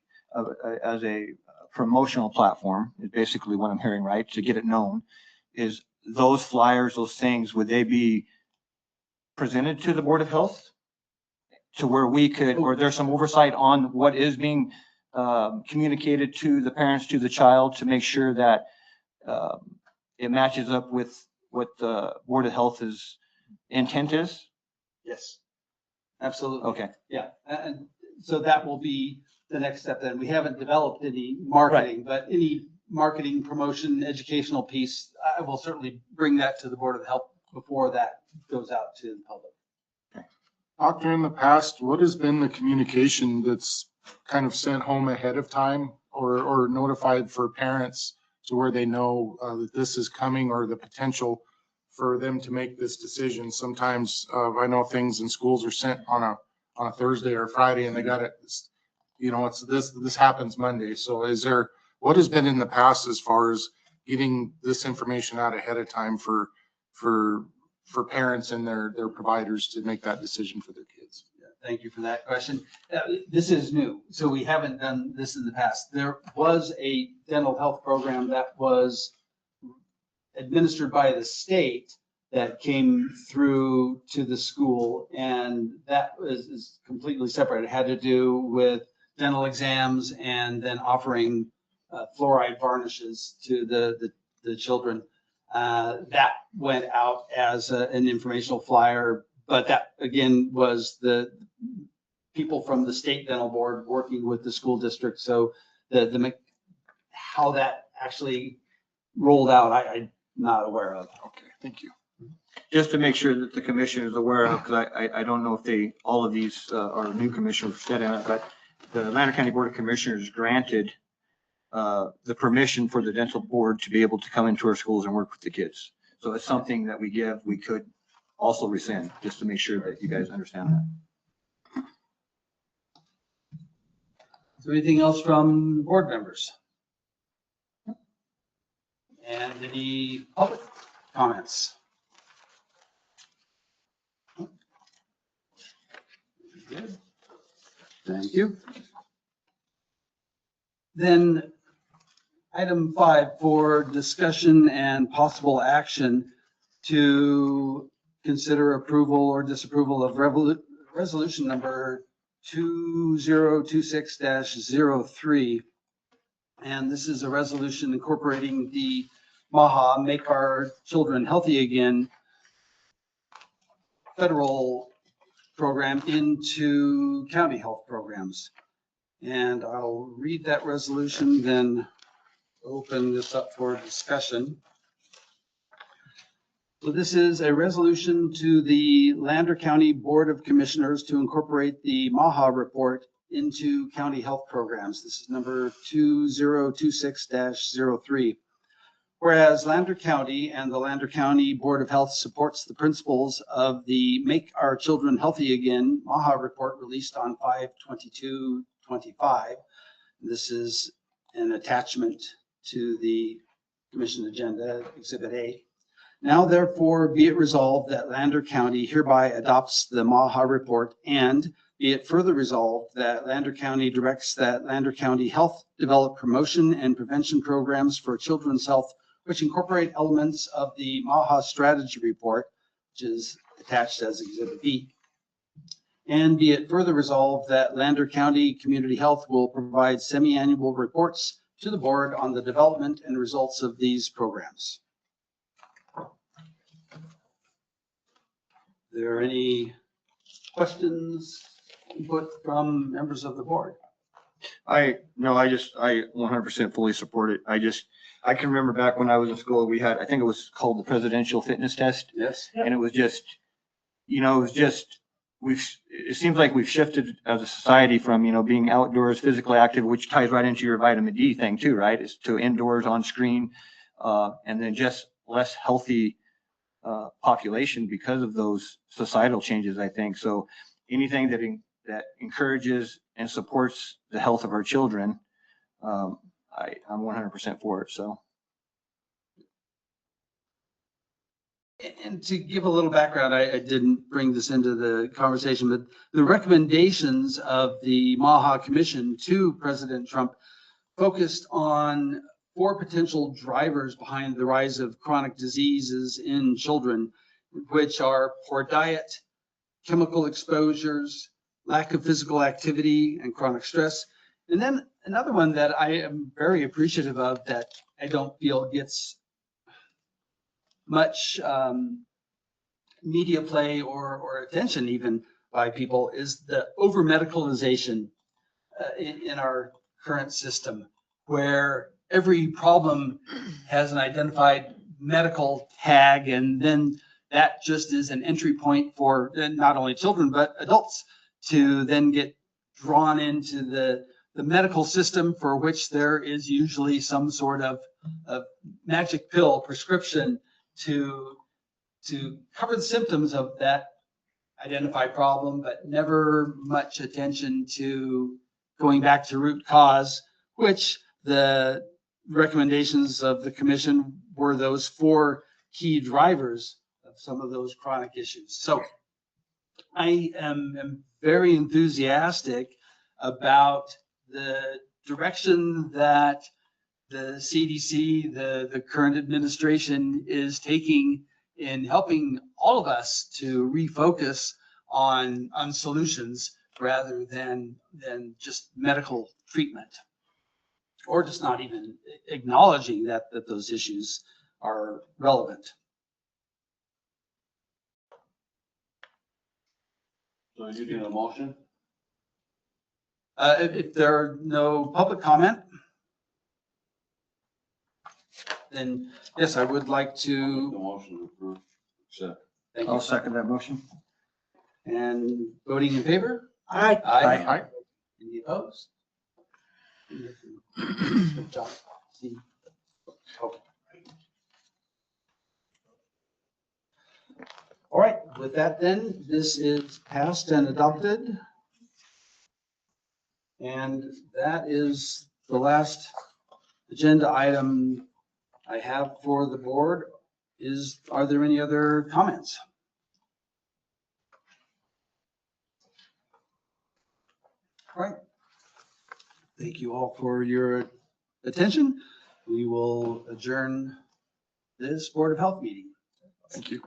promotional platform, is basically what I'm hearing, right? To get it known, is those flyers, those things, would they be presented to the Board of Health to where we could, or there's some oversight on what is being communicated to the parents, to the child, to make sure that it matches up with what the Board of Health's intent is? Yes, absolutely. Okay. Yeah, and so that will be the next step then. We haven't developed any marketing, but any marketing, promotion, educational piece, I will certainly bring that to the Board of Health before that goes out to the public. Doctor, in the past, what has been the communication that's kind of sent home ahead of time or notified for parents to where they know that this is coming or the potential for them to make this decision? Sometimes I know things in schools are sent on a Thursday or Friday and they got it, it's this happens Monday. So what has been in the past as far as getting this information out ahead of time for parents and their providers to make that decision for their kids? Thank you for that question. This is new, so we haven't done this in the past. There was a dental health program that was administered by the state that came through to the school, and that is completely separate. It had to do with dental exams and then offering fluoride varnishes to the children. That went out as an informational flyer, but that again was the people from the state dental board working with the school district. So how that actually rolled out, I'm not aware of. Okay, thank you. Just to make sure that the commission is aware of, because I don't know if all of these are new commissioners set in it, but the Lander County Board of Commissioners granted the permission for the dental board to be able to come into our schools and work with the kids. So it's something that we could also rescind, just to make sure that you guys understand that. Is there anything else from board members? And any public comments? Good. Thank you. Then item 5 for discussion and possible action to consider approval or disapproval of resolution number 2026-03. And this is a resolution incorporating the MAHA, Make Our Children Healthy Again federal program into county health programs. And I'll read that resolution, then open this up for discussion. So this is a resolution to the Lander County Board of Commissioners to incorporate the MAHA report into county health programs. This is number 2026-03. Whereas Lander County and the Lander County Board of Health supports the principles of the Make Our Children Healthy Again MAHA report released on 5/22/25. This is an attachment to the commission agenda, Exhibit A. Now therefore be it resolved that Lander County hereby adopts the MAHA report, and be it further resolved that Lander County directs that Lander County Health develop promotion and prevention programs for children's health which incorporate elements of the MAHA strategy report, which is attached as Exhibit B. And be it further resolved that Lander County Community Health will provide semi-annual reports to the board on the development and results of these programs. Are there any questions, input from members of the board? I 100% fully support it. I can remember back when I was in school, we had, I think it was called the presidential fitness test. Yes. And it was just, it seems like we've shifted as a society from, being outdoors, physically active, which ties right into your vitamin D thing too, right? Is to indoors on screen, and then just less healthy population because of those societal changes, I think. So anything that encourages and supports the health of our children, I'm 100% for it, so. And to give a little background, I didn't bring this into the conversation, but the recommendations of the MAHA Commission to President Trump focused on 4 potential drivers behind the rise of chronic diseases in children, which are poor diet, chemical exposures, lack of physical activity, and chronic stress. And then another one that I am very appreciative of that I don't feel gets much media play or attention even by people is the over-medicalization in our current system, where every problem has an identified medical tag, and then that just is an entry point for not only children but adults to then get drawn into the medical system, for which there is usually some sort of magic pill prescription to cover the symptoms of that identified problem, but never much attention to going back to root cause, which the recommendations of the commission were those 4 key drivers of some of those chronic issues. So I am very enthusiastic about the direction that the CDC, the current administration, is taking in helping all of us to refocus on solutions rather than just medical treatment, or just not even acknowledging that those issues are relevant. So you need a motion? If there are no public comment, then yes, I would like The to. motion to approve. Sure. Thank I'll you. second that motion. And voting in favor? Aye. Aye. Any opposed? Good job. See. Okay. All right, with that then, this is passed and adopted. And that is the last agenda item I have for the board. Are there any other comments? All right. Thank you all for your attention. We will adjourn this Board of Health meeting. Thank you.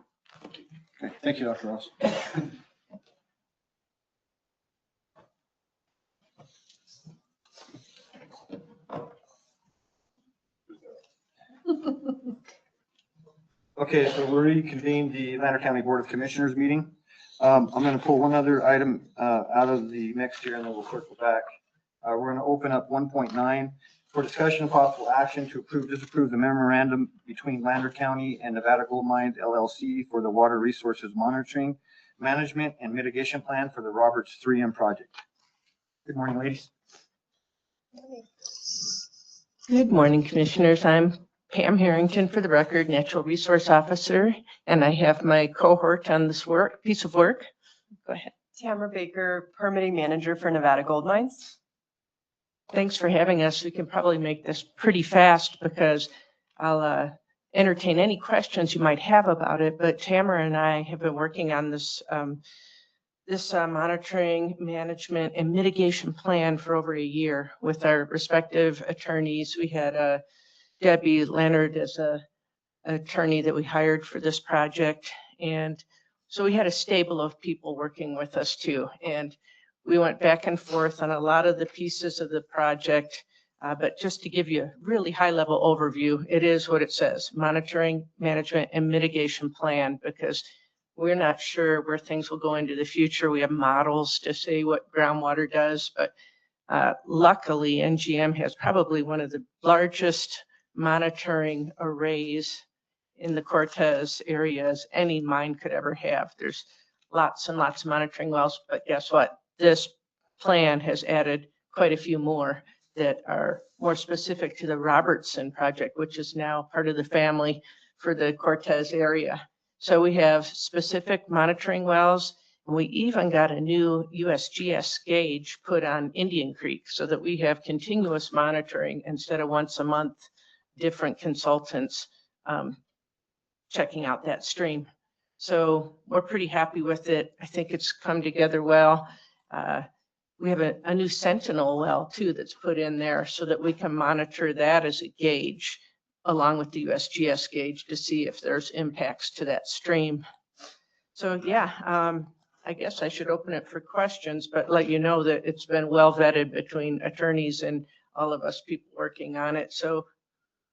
Okay, thank you, Dr. Ross. Okay, so we're reconvening the Lander County Board of Commissioners meeting. I'm going to pull one other item out of the mix here and then we'll circle back. We're going to open up 1.9 for discussion of possible action to disapprove the memorandum between Lander County and Nevada Gold Mines LLC for the water resources monitoring, management, and mitigation plan for the Roberts 3M project. Good morning, ladies. Good morning, Commissioners. I'm Pam Harrington, for the record, Natural Resource Officer, and I have my cohort on this piece of work. Go ahead. Tamara Baker, Permitting Manager for Nevada Gold Mines. Thanks for having us. We can probably make this pretty fast because I'll entertain any questions you might have about it. But Tamara and I have been working on this monitoring, management, and mitigation plan for over a year with our respective attorneys. We had Debbie Leonard as an attorney that we hired for this project. And so we had a stable of people working with us too. And we went back and forth on a lot of the pieces of the project. But just to give you a really high level overview, it is what it says, monitoring, management, and mitigation plan, because we're not sure where things will go into the future. We have models to say what groundwater does, but luckily NGM has probably one of the largest monitoring arrays in the Cortez areas any mine could ever have. There's lots and lots of monitoring wells, but guess what? This plan has added quite a few more that are more specific to the Robertson project, which is now part of the family for the Cortez area. So we have specific monitoring wells, and we even got a new USGS gauge put on Indian Creek so that we have continuous monitoring instead of once a month, different consultants checking out that stream. So we're pretty happy with it. I think it's come together well. We have a new Sentinel well too that's put in there so that we can monitor that as a gauge along with the USGS gauge to see if there's impacts to that stream. So yeah, I guess I should open it for questions, but let you know that it's been well vetted between attorneys and all of us people working on it. So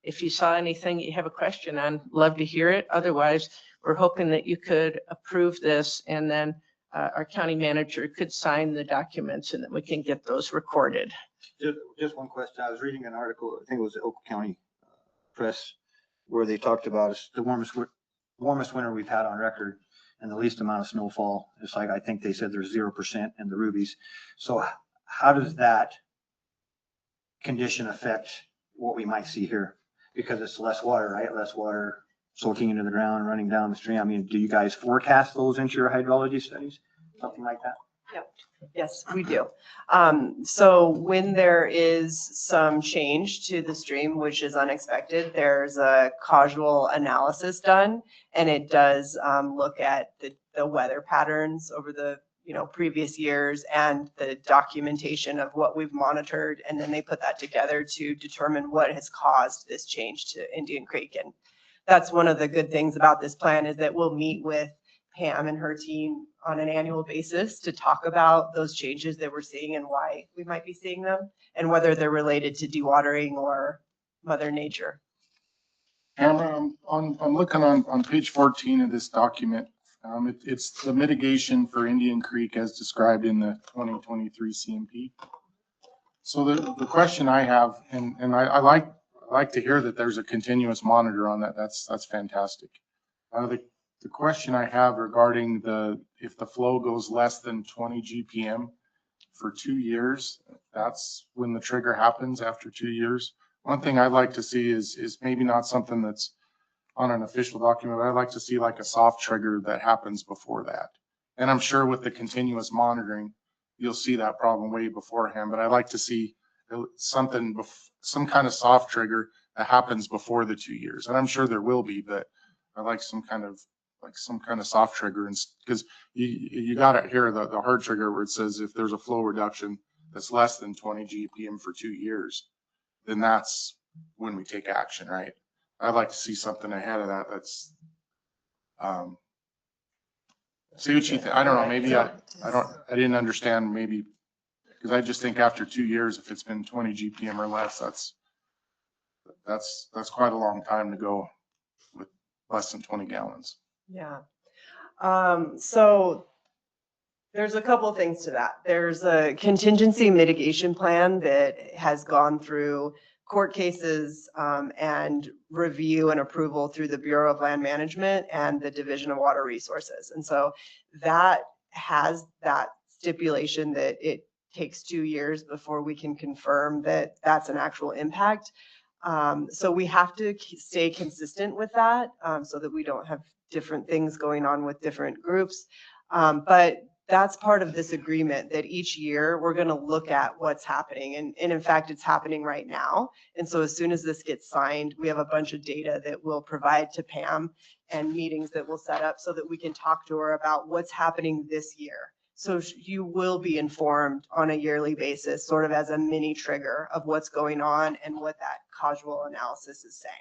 if you saw anything you have a question on, love to hear it. Otherwise, we're hoping that you could approve this and then our county manager could sign the documents and then we can get those recorded. Just one question. I was reading an article, I think it was the Oak County Press, where they talked about it's the warmest winter we've had on record and the least amount of snowfall. It's like, I think they said there's 0% in the Rubies. So how does that condition affect what we might see here? Because it's less water, right? Less water soaking into the ground, running down the stream. I mean, do you guys forecast those into your hydrology studies? Something like that? Yep. Yes, we do. So when there is some change to the stream, which is unexpected, there's a causal analysis done, and it does look at the weather patterns over the previous years and the documentation of what we've monitored, and then they put that together to determine what has caused this change to Indian Creek. And that's one of the good things about this plan is that we'll meet with Pam and her team on an annual basis to talk about those changes that we're seeing and why we might be seeing them and whether they're related to dewatering or Mother Nature. Tamara, I'm looking on page 14 of this document. It's the mitigation for Indian Creek as described in the 2023 CMP. So the question I have, and I like to hear that there's a continuous monitor on that. That's fantastic. The The question I have regarding if the flow goes less than 20 GPM for 2 years, that's when the trigger happens after 2 years. One thing I'd like to see is maybe not something that's on an official document, but I'd like to see like a soft trigger that happens before that. And I'm sure with the continuous monitoring, you'll see that problem way beforehand, but I'd like to see something, some kind of soft trigger that happens before the 2 years. And I'm sure there will be, but I like some kind of soft trigger, and because you got it here, the hard trigger where it says if there's a flow reduction that's less than 20 GPM for 2 years, then that's when we take action, right? I'd like to see something ahead of that. That's see what you think. I don't know. Maybe I didn't understand, maybe because I just think after 2 years, if it's been 20 GPM or less, that's quite a long time to go with less than 20 gallons. Yeah. So there's a couple of things to that. There's a contingency mitigation plan that has gone through court cases and review and approval through the Bureau of Land Management and the Division of Water Resources. And so that has that stipulation that it takes 2 years before we can confirm that that's an actual impact. So we have to stay consistent with that so that we don't have different things going on with different groups. But that's part of this agreement, that each year we're going to look at what's happening. And in fact, it's happening right now. And so as soon as this gets signed, we have a bunch of data that we'll provide to Pam and meetings that we'll set up so that we can talk to her about what's happening this year. So you will be informed on a yearly basis, sort of as a mini trigger of what's going on and what that causal analysis is saying.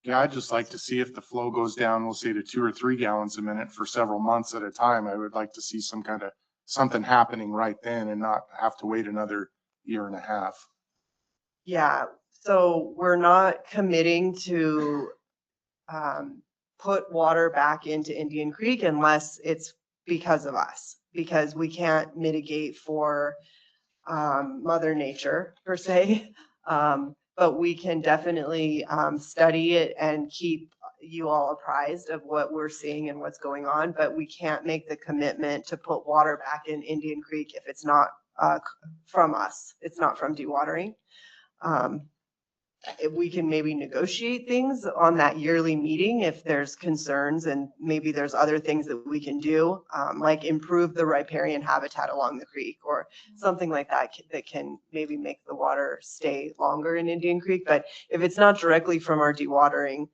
Yeah, I'd just like to see if the flow goes down, we'll say to 2 or 3 gallons a minute for several months at a time. I would like to see something happening right then and not have to wait another year and a half. Yeah, so we're not committing to put water back into Indian Creek unless it's because of us, because we can't mitigate for Mother Nature per se. But we can definitely study it and keep you all apprised of what we're seeing and what's going on. But we can't make the commitment to put water back in Indian Creek if it's not from us. It's not from dewatering. We can maybe negotiate things on that yearly meeting if there's concerns, and maybe there's other things that we can do, like improve the riparian habitat along the creek or something like that that can maybe make the water stay longer in Indian Creek. But if it's not directly from our dewatering,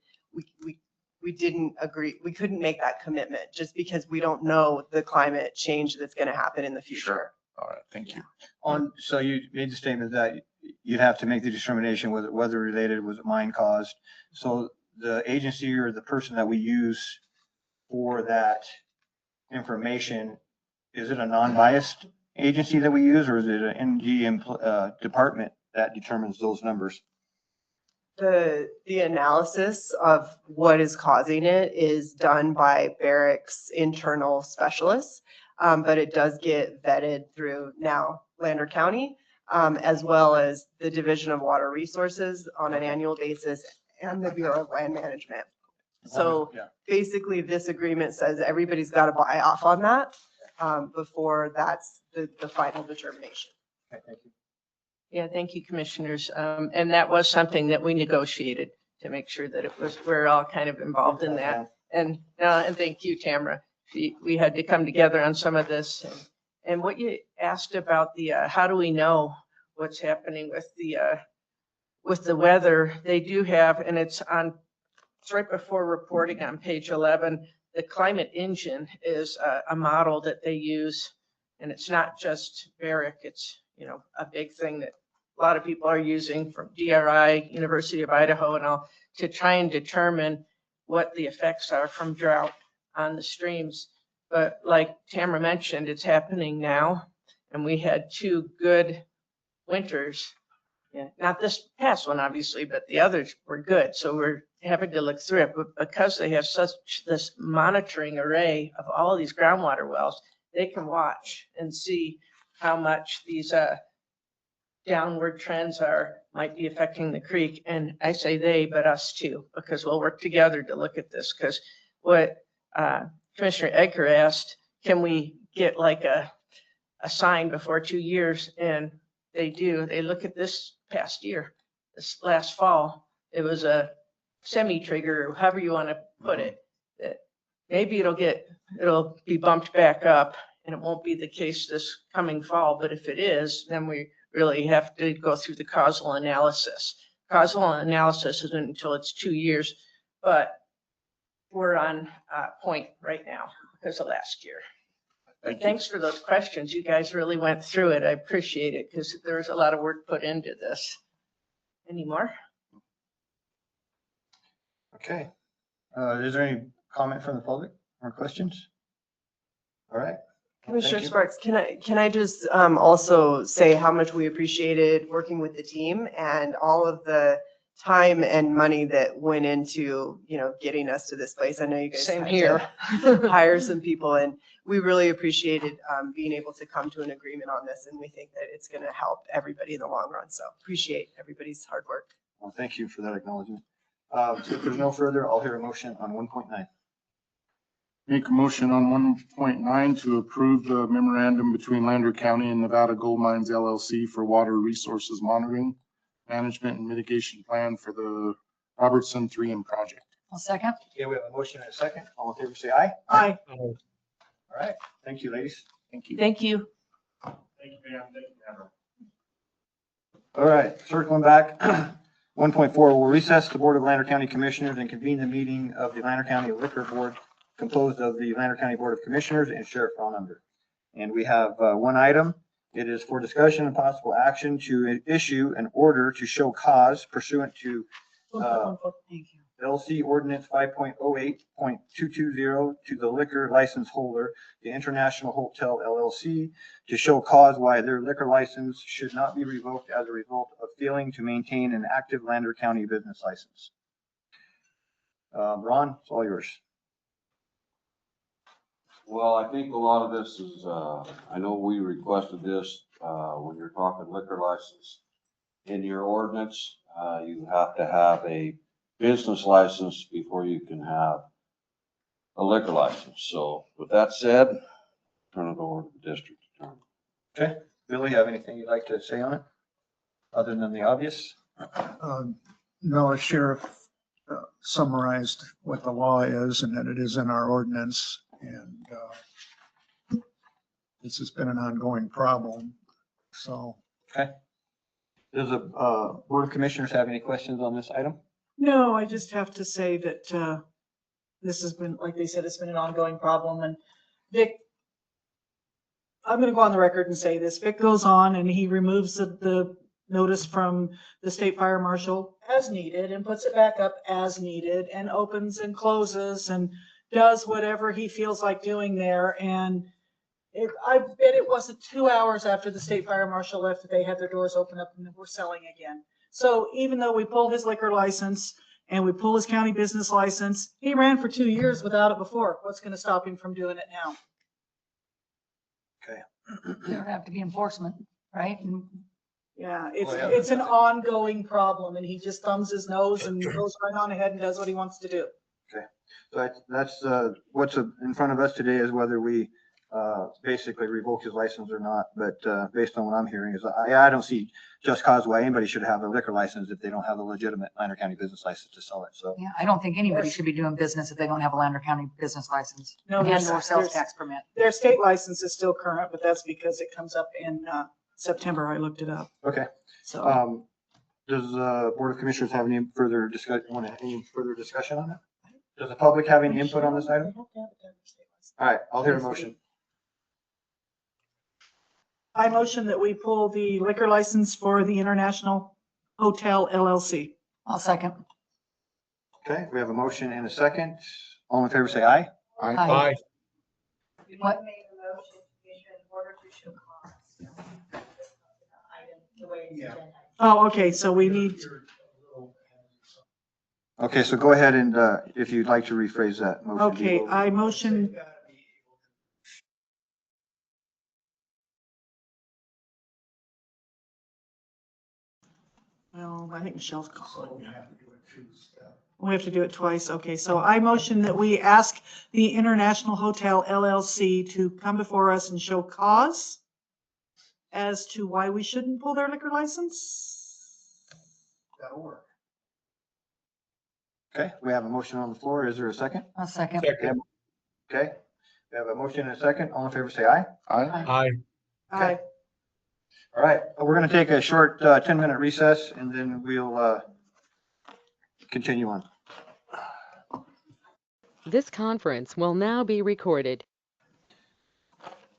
we didn't agree. We couldn't make that commitment just because we don't know the climate change that's going to happen in the future. Sure. All right, thank you. So you made the statement that you'd have to make the determination, was it weather related, was it mine caused? So the agency or the person that we use for that information, is it a non-biased agency that we use, or is it an NG department that determines those numbers? The analysis of what is causing it is done by Barrick's internal specialists, but it does get vetted through now Lander County, as well as the Division of Water Resources on an annual basis and the Bureau of Land Management. So basically this agreement says everybody's got to buy off on that before that's the final determination. Okay, thank you. Yeah, thank you, commissioners. And that was something that we negotiated to make sure that we're all kind of involved in that. And thank you, Tamara. We had to come together on some of this. And what you asked about how do we know what's happening with the weather? They do have, and it's right before reporting on page 11. The climate engine is a model that they use, and it's not just Barrick. It's a big thing that a lot of people are using from DRI, University of Idaho, and all, to try and determine what the effects are from drought on the streams. But like Tamara mentioned, it's happening now, and we had 2 good winters. Yeah, not this past one, obviously, but the others were good. So we're having to look through it. But because they have this monitoring array of all of these groundwater wells, they can watch and see how much these downward trends might be affecting the creek. And I say they, but us too, because we'll work together to look at this. Because what Commissioner Edgar asked, can we get like a sign before 2 years? And they do. They look at this past year, this last fall. It was a semi-trigger, however you want to put it. That maybe it'll be bumped back up and it won't be the case this coming fall. But if it is, then we really have to go through the causal analysis. Causal analysis isn't until it's 2 years, but we're on point right now because of last year. But thanks for those questions. You guys really went through it. I appreciate it because there was a lot of work put into this. Any more? Okay. Is there any comment from the public or questions? All right. Commissioner Thank you. Sparks, can I just also say how much we appreciated working with the team and all of the time and money that went into, getting us to this place. I know you guys Same had here. to hire some people, and we really appreciated being able to come to an agreement on this, and we think that it's going to help everybody in the long run. So appreciate everybody's hard work. Well, thank you for that acknowledgement. So if there's no further, I'll hear a motion on 1.9. Make a motion on 1.9 to approve the memorandum between Lander County and Nevada Gold Mines LLC for water resources monitoring, management and mitigation plan for the Robertson 3M project. I'll second. Okay, we have a motion and a second. All in favor, say aye. Aye. All right. Thank you, ladies. Thank you. Thank you. Thank you, Pam. Thank you, Pam. All right, circling back. 1.4, we'll recess the Board of Lander County Commissioners and convene the meeting of the Lander County Liquor Board composed of the Lander County Board of Commissioners and Sheriff Frauenberger. And we have one item. It is for discussion and possible action to issue an order to show cause pursuant to LC Ordinance 5.08.220 to the liquor license holder, the International Hotel LLC, to show cause why their liquor license should not be revoked as a result of failing to maintain an active Lander County business license. Ron, it's all yours. Well, I think a lot of this is, I know we requested this, when you're talking liquor license. In your ordinance, you have to have a business license before you can have a liquor license. So with that said, turn it over to the district attorney. Okay. Billy, have anything you'd like to say on it? Other than the obvious? No, the sheriff summarized what the law is and that it is in our ordinance. And this has been an ongoing problem. So. Okay. Does the Board of Commissioners have any questions on this item? No, I just have to say that this has been, like they said, it's been an ongoing problem. And Vic, I'm going to go on the record and say this. Vic goes on and he removes the notice from the state fire marshal as needed and puts it back up as needed and opens and closes and does whatever he feels like doing there. And I bet it wasn't 2 hours after the state fire marshal left that they had their doors open up and were selling again. So even though we pull his liquor license and we pull his county business license, he ran for 2 years without it before. What's going to stop him from doing it now? Okay. There would have to be enforcement, right? Yeah, it's an ongoing problem and he just thumbs his nose and goes right on ahead and does what he wants to do. Okay. So that's what's in front of us today is whether we basically revoke his license or not. But based on what I'm hearing is I don't see just cause why anybody should have a liquor license if they don't have a legitimate Lander County business license to sell it. So Yeah, I don't think anybody should be doing business if they don't have a Lander County business license. No, And there's- or sales there's- tax permit. Their state license is still current, but that's because it comes up in September. I looked it up. okay. So Does the Board of Commissioners have any further discussion on it? Does the public have any input on this item? All right, I'll hear a motion. I motion that we pull the liquor license for the International Hotel LLC. I'll second. Okay, we have a motion and a second. All in favor, say aye. Aye. What? Oh, okay, so we need, Okay, so go ahead and if you'd like to rephrase that motion. okay, I motion. Well, I think Michelle's calling. We have to do it twice. Okay, so I motion that we ask the International Hotel LLC to come before us and show cause as to why we shouldn't pull their liquor license. That'll work. Okay, we have a motion on the floor. Is there a second? A second. Second. Okay, we have a motion and a second. All in favor, say aye. Aye. Aye. All right, we're going to take a short 10-minute recess and then we'll continue on. This conference will now be recorded.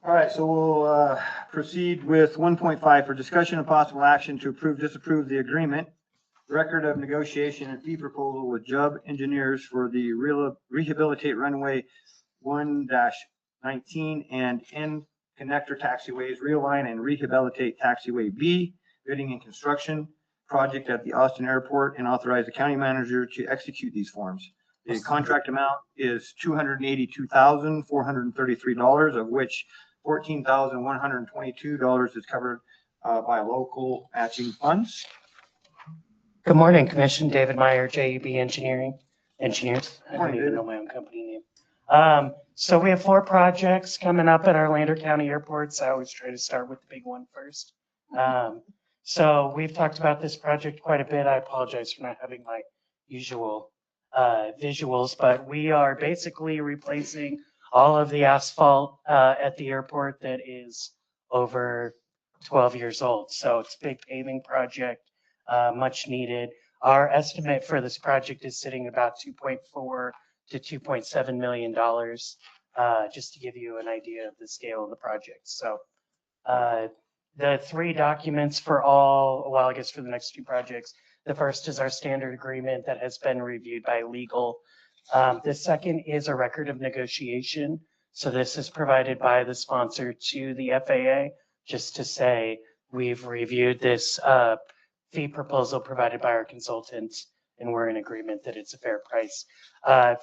All right, so we'll proceed with 1.5 for discussion and possible action to approve, disapprove the agreement, record of negotiation and fee proposal with Jubb Engineers for the Rehabilitate Runway 1-19 and N Connector Taxiways, Realign and Rehabilitate Taxiway B, bidding and construction project at the Austin Airport, and authorize the county manager to execute these forms. The contract amount is $282,433, of which $14,122 is covered by local matching funds. Good morning, Commission. David Meyer, JUB Engineers. I don't Morning, even David. know my own company name. So we have 4 projects coming up at our Lander County airports. I always try to start with the big one first. So we've talked about this project quite a bit. I apologize for not having my usual visuals, but we are basically replacing all of the asphalt at the airport that is over 12 years old. So it's a big paving project, much needed. Our estimate for this project is sitting about $2.4 to $2.7 million, just to give you an idea of the scale of the project. So the 3 documents for I guess for the next 2 projects. The first is our standard agreement that has been reviewed by legal. The second is a record of negotiation. So this is provided by the sponsor to the FAA, just to say we've reviewed this fee proposal provided by our consultants, and we're in agreement that it's a fair price.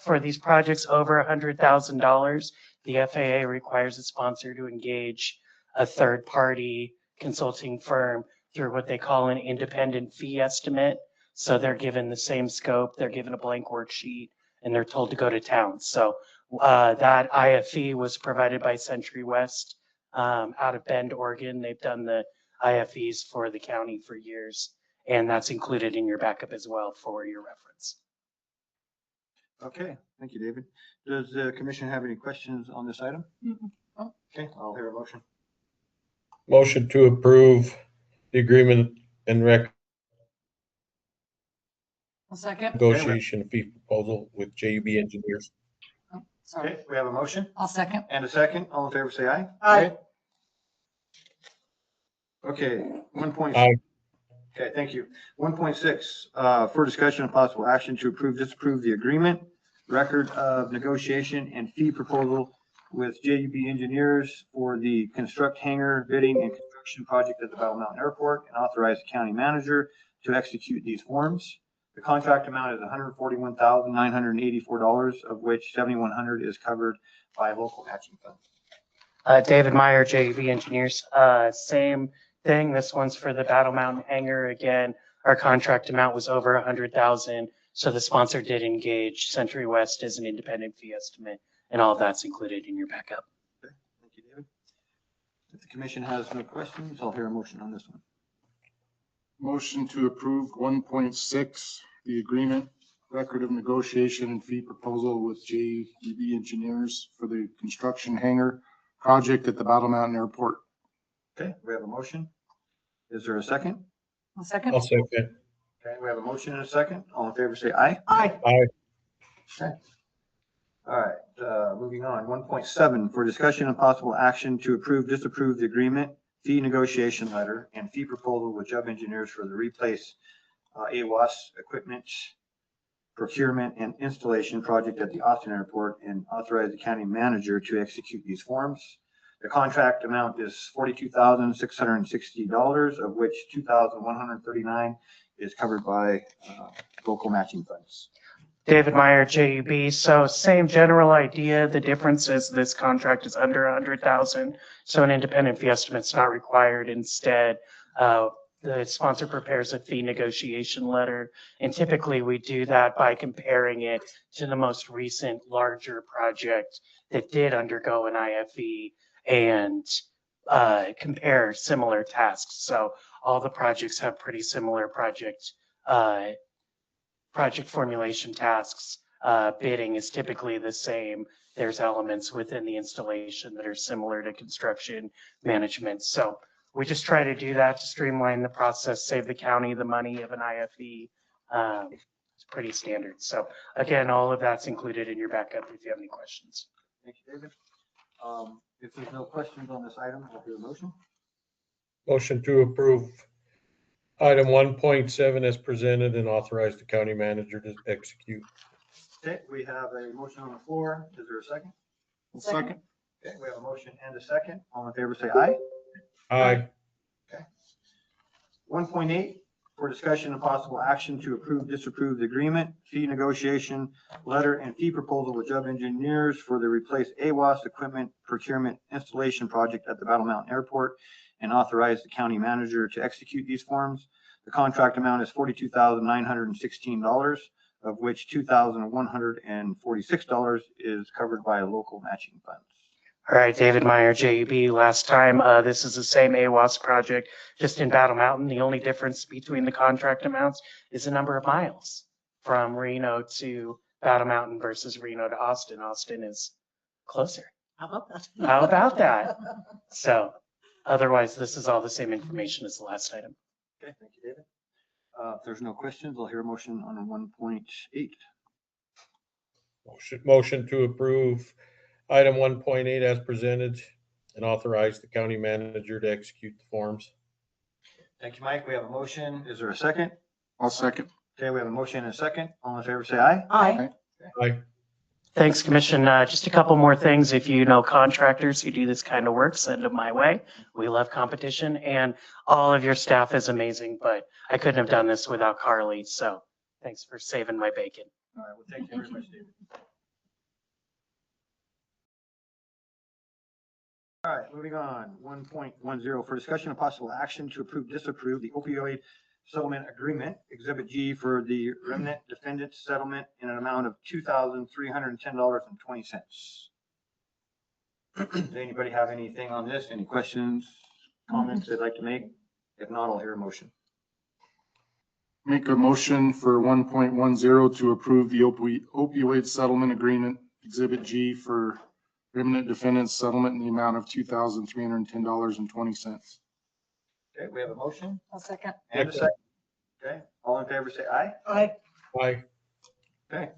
For these projects over $100,000, the FAA requires the sponsor to engage a third-party consulting firm through what they call an independent fee estimate. So they're given the same scope, they're given a blank worksheet, and they're told to go to town. So that IFE was provided by Century West out of Bend, Oregon. They've done the IFEs for the county for years, and that's included in your backup as well for your reference. Okay, thank you, David. Does the commission have any questions on this item? Okay, I'll hear a motion. Motion to approve the agreement and A second. negotiation fee proposal with JUB Engineers. Sorry. Okay, we have a motion I'll second. and a second. All in favor, say aye. Aye. Okay, 1.6. Aye. Okay, thank you. 1.6, for discussion and possible action to approve, disapprove the agreement, record of negotiation and fee proposal with JUB Engineers for the construct hangar bidding and construction project at the Battle Mountain Airport, and authorize the county manager to execute these forms. The contract amount is $141,984, of which $7,100 is covered by local matching funds. David Meyer, JUB Engineers. Same thing. This one's for the Battle Mountain hangar. Again, our contract amount was over $100,000. So the sponsor did engage Century West as an independent fee estimate, and all of that's included in your backup. Okay, thank you, David. If the commission has no questions, I'll hear a motion on this one. Motion to approve 1.6, the agreement, record of negotiation and fee proposal with JUB Engineers for the construction hangar project at the Battle Mountain Airport. Okay, we have a motion. Is there a second? A second. I'll second. Okay, we have a motion and a second. All in favor, say aye. Aye. Aye. Okay. All right, moving on. 1.7 for discussion and possible action to approve, disapprove the agreement, fee negotiation letter, and fee proposal with Jubb Engineers for the replace AWAS equipment procurement and installation project at the Austin Airport, and authorize the county manager to execute these forms. The contract amount is $42,660, of which $2,139 is covered by local matching funds. David Meyer, JUB. So same general idea. The difference is this contract is under $100,000. So an independent fee estimate's not required. Instead, the sponsor prepares a fee negotiation letter. And typically we do that by comparing it to the most recent larger project that did undergo an IFE and compare similar tasks. So all the projects have pretty similar project formulation tasks. Bidding is typically the same. There's elements within the installation that are similar to construction management. So we just try to do that to streamline the process, save the county the money of an IFE. It's pretty standard. So again, all of that's included in your backup if you have any questions. Thank you, David. If there's no questions on this item, I'll do a motion. Motion to approve item 1.7 as presented and authorize the county manager to execute. Okay, we have a motion on the floor. Is there a second? Second. Okay, we have a motion and a second. All in favor, say aye. Aye. Okay. 1.8, for discussion and possible action to approve, disapprove the agreement, fee negotiation, letter and fee proposal with Job Engineers for the replace AWAS equipment procurement installation project at the Battle Mountain Airport and authorize the county manager to execute these forms. The contract amount is $42,916, of which $2,146 is covered by local matching funds. All right, David Meyer, JEB. Last time, this is the same AWAS project, just in Battle Mountain. The only difference between the contract amounts is the number of miles from Reno to Battle Mountain versus Reno to Austin. Austin is closer. How about that? How about that? So otherwise, this is all the same information as the last item. Okay, thank you, David. If there's no questions, I'll hear a motion on 1.8. Motion to approve item 1.8 as presented and authorize the county manager to execute the forms. Thank you, Mike. We have a motion. Is there a second? I'll second. Okay, we have a motion and a second. All in favor, say aye. Aye. Aye. Thanks, Commission. Just a couple more things. If you know contractors who do this kind of work, send them my way. We love competition, and all of your staff is amazing, but I couldn't have done this without Carly. So thanks for saving my bacon. All right, well, thank you very much, David. All right, moving on. 1.10 for discussion of possible action to approve, disapprove the opioid settlement agreement, Exhibit G, for the remnant defendant settlement in an amount of $2,310.20. Does anybody have anything on this? Any questions, comments they'd like to make? If not, I'll hear a motion. Make a motion for 1.10 to approve the opioid settlement agreement, Exhibit G, for remnant defendants settlement in the amount of $2,310.20. Okay, we have a motion I'll second. and a second. Okay, all in favor, say aye. Aye. Aye. Okay.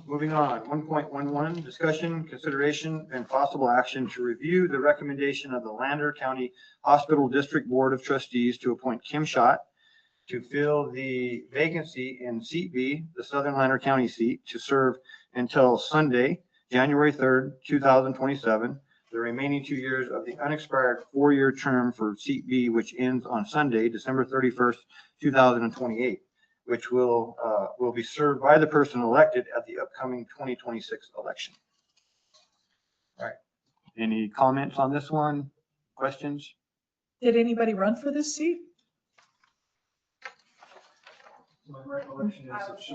Moving on, 1.11, discussion, consideration, and possible action to review the recommendation of the Lander County Hospital District Board of Trustees to appoint Kim Schott to fill the vacancy in Seat B, the Southern Lander County seat, to serve until Sunday, January 3rd, 2027, the remaining 2 years of the unexpired 4-year term for Seat B, which ends on Sunday, December 31st, 2028. Which will be served by the person elected at the upcoming 2026 election. All right. Any comments on this one? Questions? Did anybody run for this seat? My recollection is that she.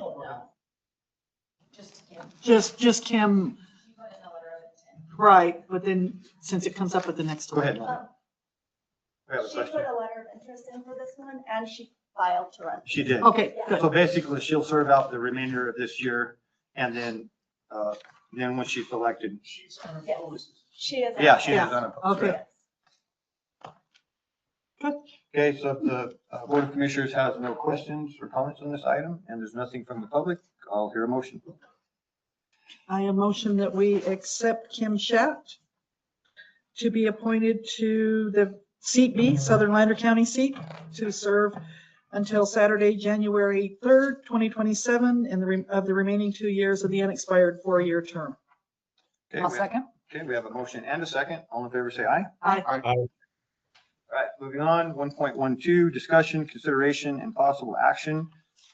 Just Kim. Right, but then since it comes up at the next Go ahead. one. We have a She put question. a letter of interest in for this one, and she filed to run. She did. Okay, good. So basically, she'll serve out the remainder of this year, and then when she's elected. Yes. She is. Yeah, she is unopposed. Okay. Good. Okay, so if the Board of Commissioners has no questions or comments on this item, and there's nothing from the public, I'll hear a motion. I am motion that we accept Kim Schott to be appointed to the Seat B, Southern Lander County seat, to serve until Saturday, January 3rd, 2027, and of the remaining 2 years of the unexpired 4-year term. Okay, I'll second. Okay, we have a motion and a second. All in favor, say aye. Aye. Aye. All right, moving on, 1.12, discussion, consideration, and possible action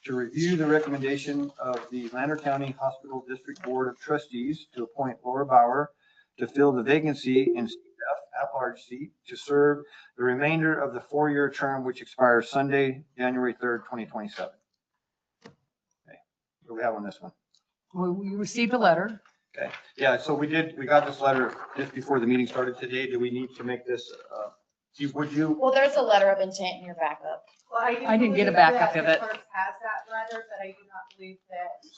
to review the recommendation of the Lander County Hospital District Board of Trustees to appoint Laura Bauer to fill the vacancy in CF at-large seat to serve the remainder of the 4-year term, which expires Sunday, January 3rd, 2027. Okay, what do we have on this one? Well, we received a letter. Okay, yeah, so we got this letter just before the meeting started today. Do we need to make this, would you? Well, there's a letter of intent in your backup. Well, I didn't get a backup of it. Has that letter, but I do not believe that.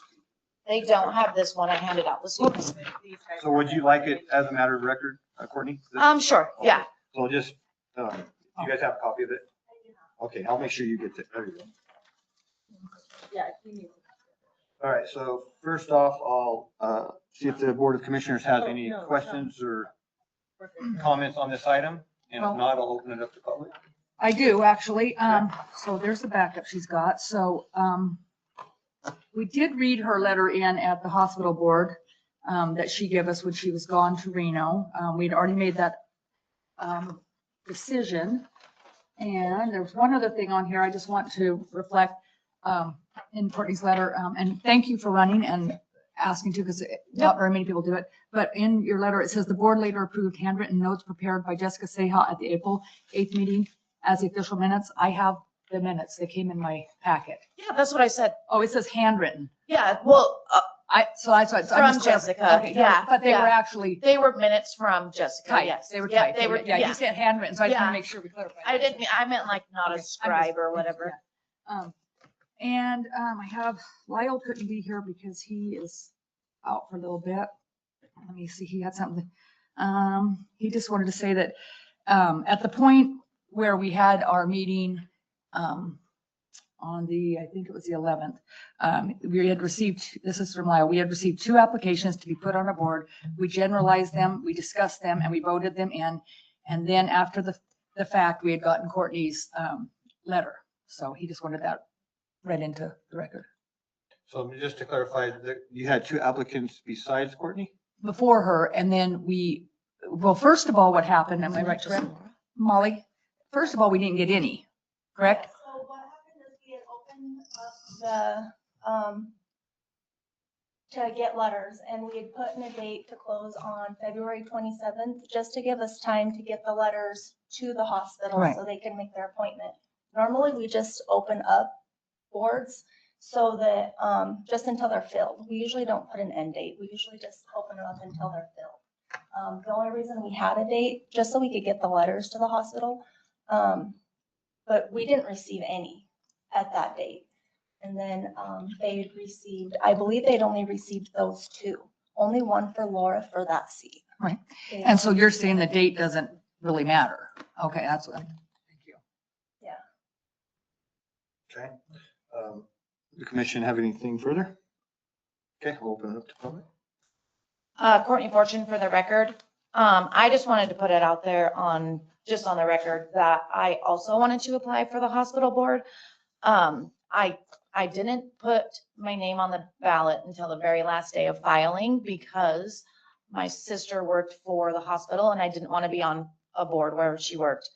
They don't have this one. I handed out this one. So would you like it as a matter of record, Courtney? Sure, yeah. So just, you guys have a copy of it? Okay, I'll make sure you get it. There you go. Yeah, if you need. All right, so first off, I'll see if the Board of Commissioners has any questions or comments on this item. And if not, I'll open it up to public. I do, actually. So there's the backup she's got. So, we did read her letter in at the hospital board, that she gave us when she was gone to Reno. We'd already made that, decision. And there's one other thing on here I just want to reflect, in Courtney's letter. And thank you for running and asking to, because not very many people do it. But in your letter, it says the board later approved handwritten notes prepared by Jessica Seha at the April 8th meeting as the official minutes. I have the minutes. They came in my packet. Yeah, that's what I said. Oh, it says handwritten. Yeah, well, From Jessica, okay, yeah. But they were actually. They were minutes from Jessica, Typed. yes. They were Yeah, typed. They were, Yeah, you said handwritten, so I just want Yeah. to make sure we clarify. I meant like not a scribe or whatever. And I have, Lyle couldn't be here because he is out for a little bit. Let me see, he had something. He just wanted to say that at the point where we had our meeting on the, I think it was the 11th, we had received, this is from Lyle, we had received 2 applications to be put on a board. We generalized them, we discussed them, and we voted them in. And then after the fact, we had gotten Courtney's letter. So he just wanted that read into the record. So just to clarify, you had 2 applicants besides Courtney? Before her, and then well, first of all, what happened, am I right, correct? Molly? First of all, we didn't get any, correct? So what happened is we had opened up to get letters, and we had put in a date to close on February 27th, just to give us time to get the letters to the hospital Right. so they can make their appointment. Normally, we just open up boards so that, just until they're filled. We usually don't put an end date. We usually just open them up until they're filled. The only reason we had a date, just so we could get the letters to the hospital. But we didn't receive any at that date. And then they received, I believe they'd only received those 2. Only one for Laura for that seat. Right. And so you're saying the date doesn't really matter. Okay, that's what, thank you. Yeah. Okay. The commission have anything further? Okay, we'll open it up to public. Courtney Fortune for the record. I just wanted to put it out there just on the record that I also wanted to apply for the hospital board. I didn't put my name on the ballot until the very last day of filing because my sister worked for the hospital and I didn't want to be on a board where she worked.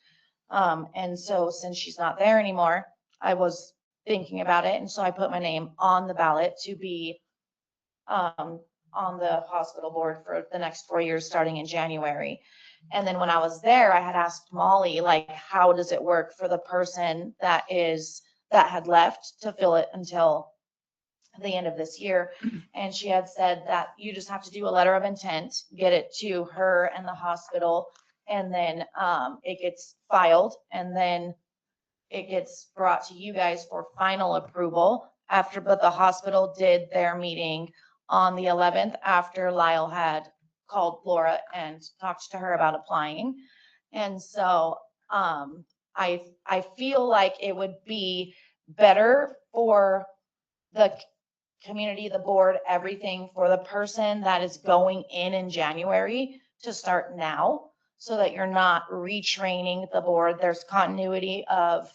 And so since she's not there anymore, I was thinking about it. And so I put my name on the ballot to be on the hospital board for the next 4 years, starting in January. And then when I was there, I had asked Molly, like, how does it work for the person that had left to fill it until the end of this year? And she had said that you just have to do a letter of intent, get it to her and the hospital, and then it gets filed, and then it gets brought to you guys for final approval but the hospital did their meeting on the 11th after Lyle had called Laura and talked to her about applying. And so I feel like it would be better for the community, the board, everything, for the person that is going in January to start now, so that you're not retraining the board. There's continuity of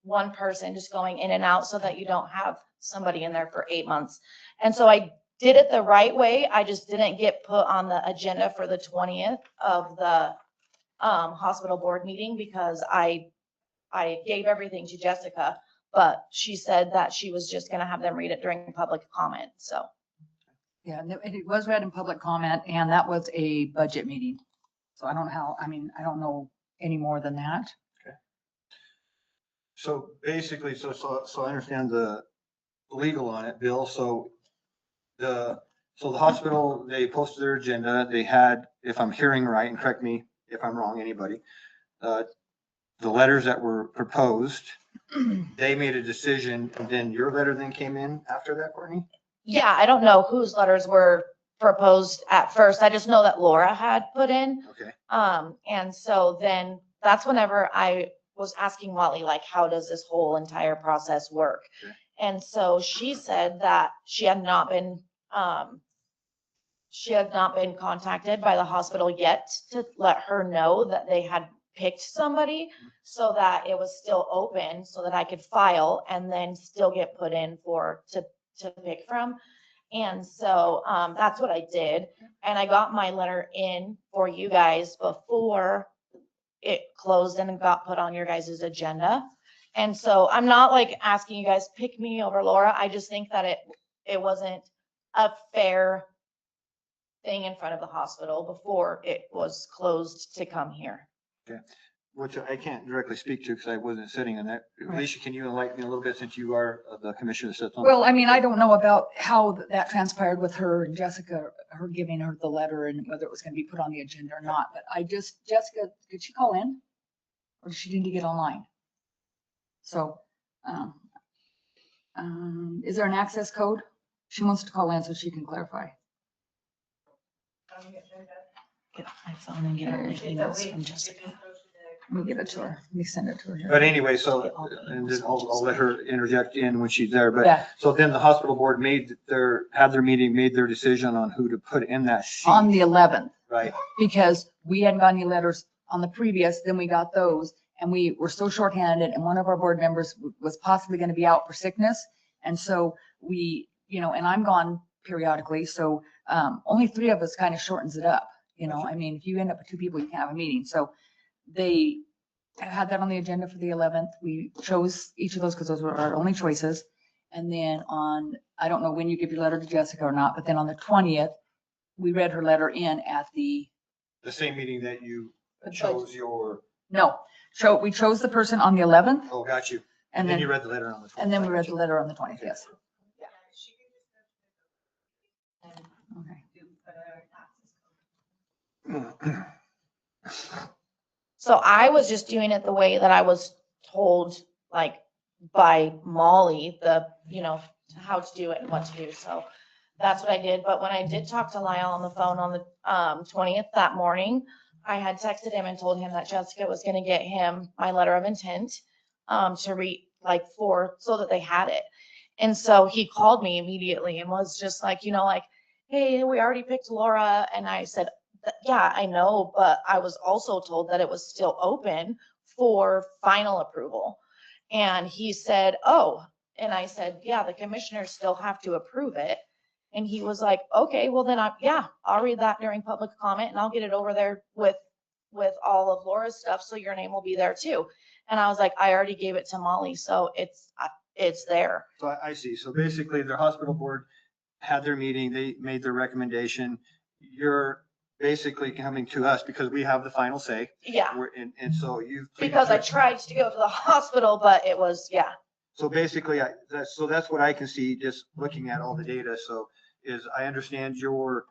one person just going in and out so that you don't have somebody in there for 8 months. And so I did it the right way. I just didn't get put on the agenda for the 20th of the hospital board meeting because I gave everything to Jessica, but she said that she was just going to have them read it during public comment. So. Yeah, and it was read in public comment, and that was a budget meeting. So I don't know how, I don't know any more than that. So basically, so I understand the legal on it, Bill. So the hospital, they posted their agenda. They had, if I'm hearing right, and correct me if I'm wrong, anybody, the letters that were proposed, they made a decision, and then your letter then came in after that, Courtney? Yeah, I don't know whose letters were proposed at first. I just know that Laura had put in. Okay. And so then that's whenever I was asking Wally, like, how does this whole entire process work? Okay. And so she said that she had not been contacted by the hospital yet to let her know that they had picked somebody, so that it was still open, so that I could file and then still get put in to pick from. And so that's what I did. And I got my letter in for you guys before it closed and got put on your guys' agenda. And so I'm not like asking you guys pick me over Laura. I just think that it wasn't a fair thing in front of the hospital before it was closed to come here. Okay. Which I can't directly speak to because I wasn't sitting in that. Right. Alicia, can you enlighten me a little bit since you are the commissioner that sits on? Well, I don't know about how that transpired with her and Jessica, her giving her the letter and whether it was going to be put on the agenda or not. But Jessica, did she call in? Or did she need to get online? So, is there an access code? She wants to call in so she can clarify. Get my phone and get her emails from Jessica. Let me give it to her. Let me send it to her here. But anyway, so, and then I'll let her interject in when she's there, Yeah. but, so then the hospital board had their meeting, made their decision on who to put in that seat. On the 11th. Right. Because we hadn't gotten any letters on the previous, then we got those, and we were so shorthanded, and one of our board members was possibly going to be out for sickness. And so we, and I'm gone periodically, so only 3 of us kind of shortens it up. If you end up with 2 people, you can't have a meeting. So they had that on the agenda for the 11th. We chose each of those because those were our only choices. And then I don't know when you give your letter to Jessica or not, but then on the 20th, we read her letter in at the same meeting that you chose your. No, we chose the person on the 11th. Oh, got you. And then you read the letter on the 20th. And then we read the letter on the 20th, yes. Okay. So I was just doing it the way that I was told, like by Molly, how to do it and what to do. So that's what I did. But when I did talk to Lyle on the phone on the 20th that morning, I had texted him and told him that Jessica was going to get him my letter of intent to read so that they had it. And so he called me immediately and was just like, hey, we already picked Laura. And I said, yeah, I know, but I was also told that it was still open for final approval. And he said, oh, and I said, yeah, the commissioners still have to approve it. And he was like, okay, well then I'll read that during public comment and I'll get it over there with all of Laura's stuff. So your name will be there too. And I was like, I already gave it to Molly. So it's there. So I see. So basically their hospital board had their meeting. They made their recommendation. You're basically coming to us because we have the final say. Yeah. And so because I tried to go to the hospital, but it was, yeah. So basically, that's what I can see just looking at all the data. So I understand your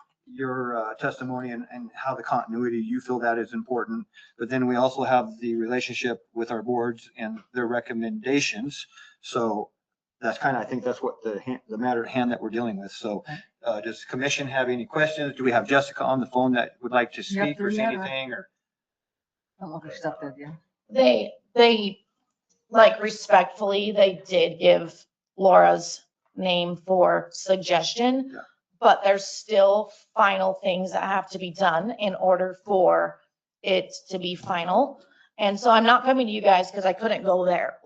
testimony and how the continuity, you feel that is important. But then we also have the relationship with our boards and their recommendations. So that's I think that's what the matter at hand that we're dealing with. So does the commission have any questions? Do we have Jessica on the phone that would like to speak or say anything? Or I don't know if there's stuff there, yeah. They respectfully, they did give Laura's name for suggestion, but there's still final things that have to be done in order for it to be final. And so I'm not coming to you guys because I couldn't go there.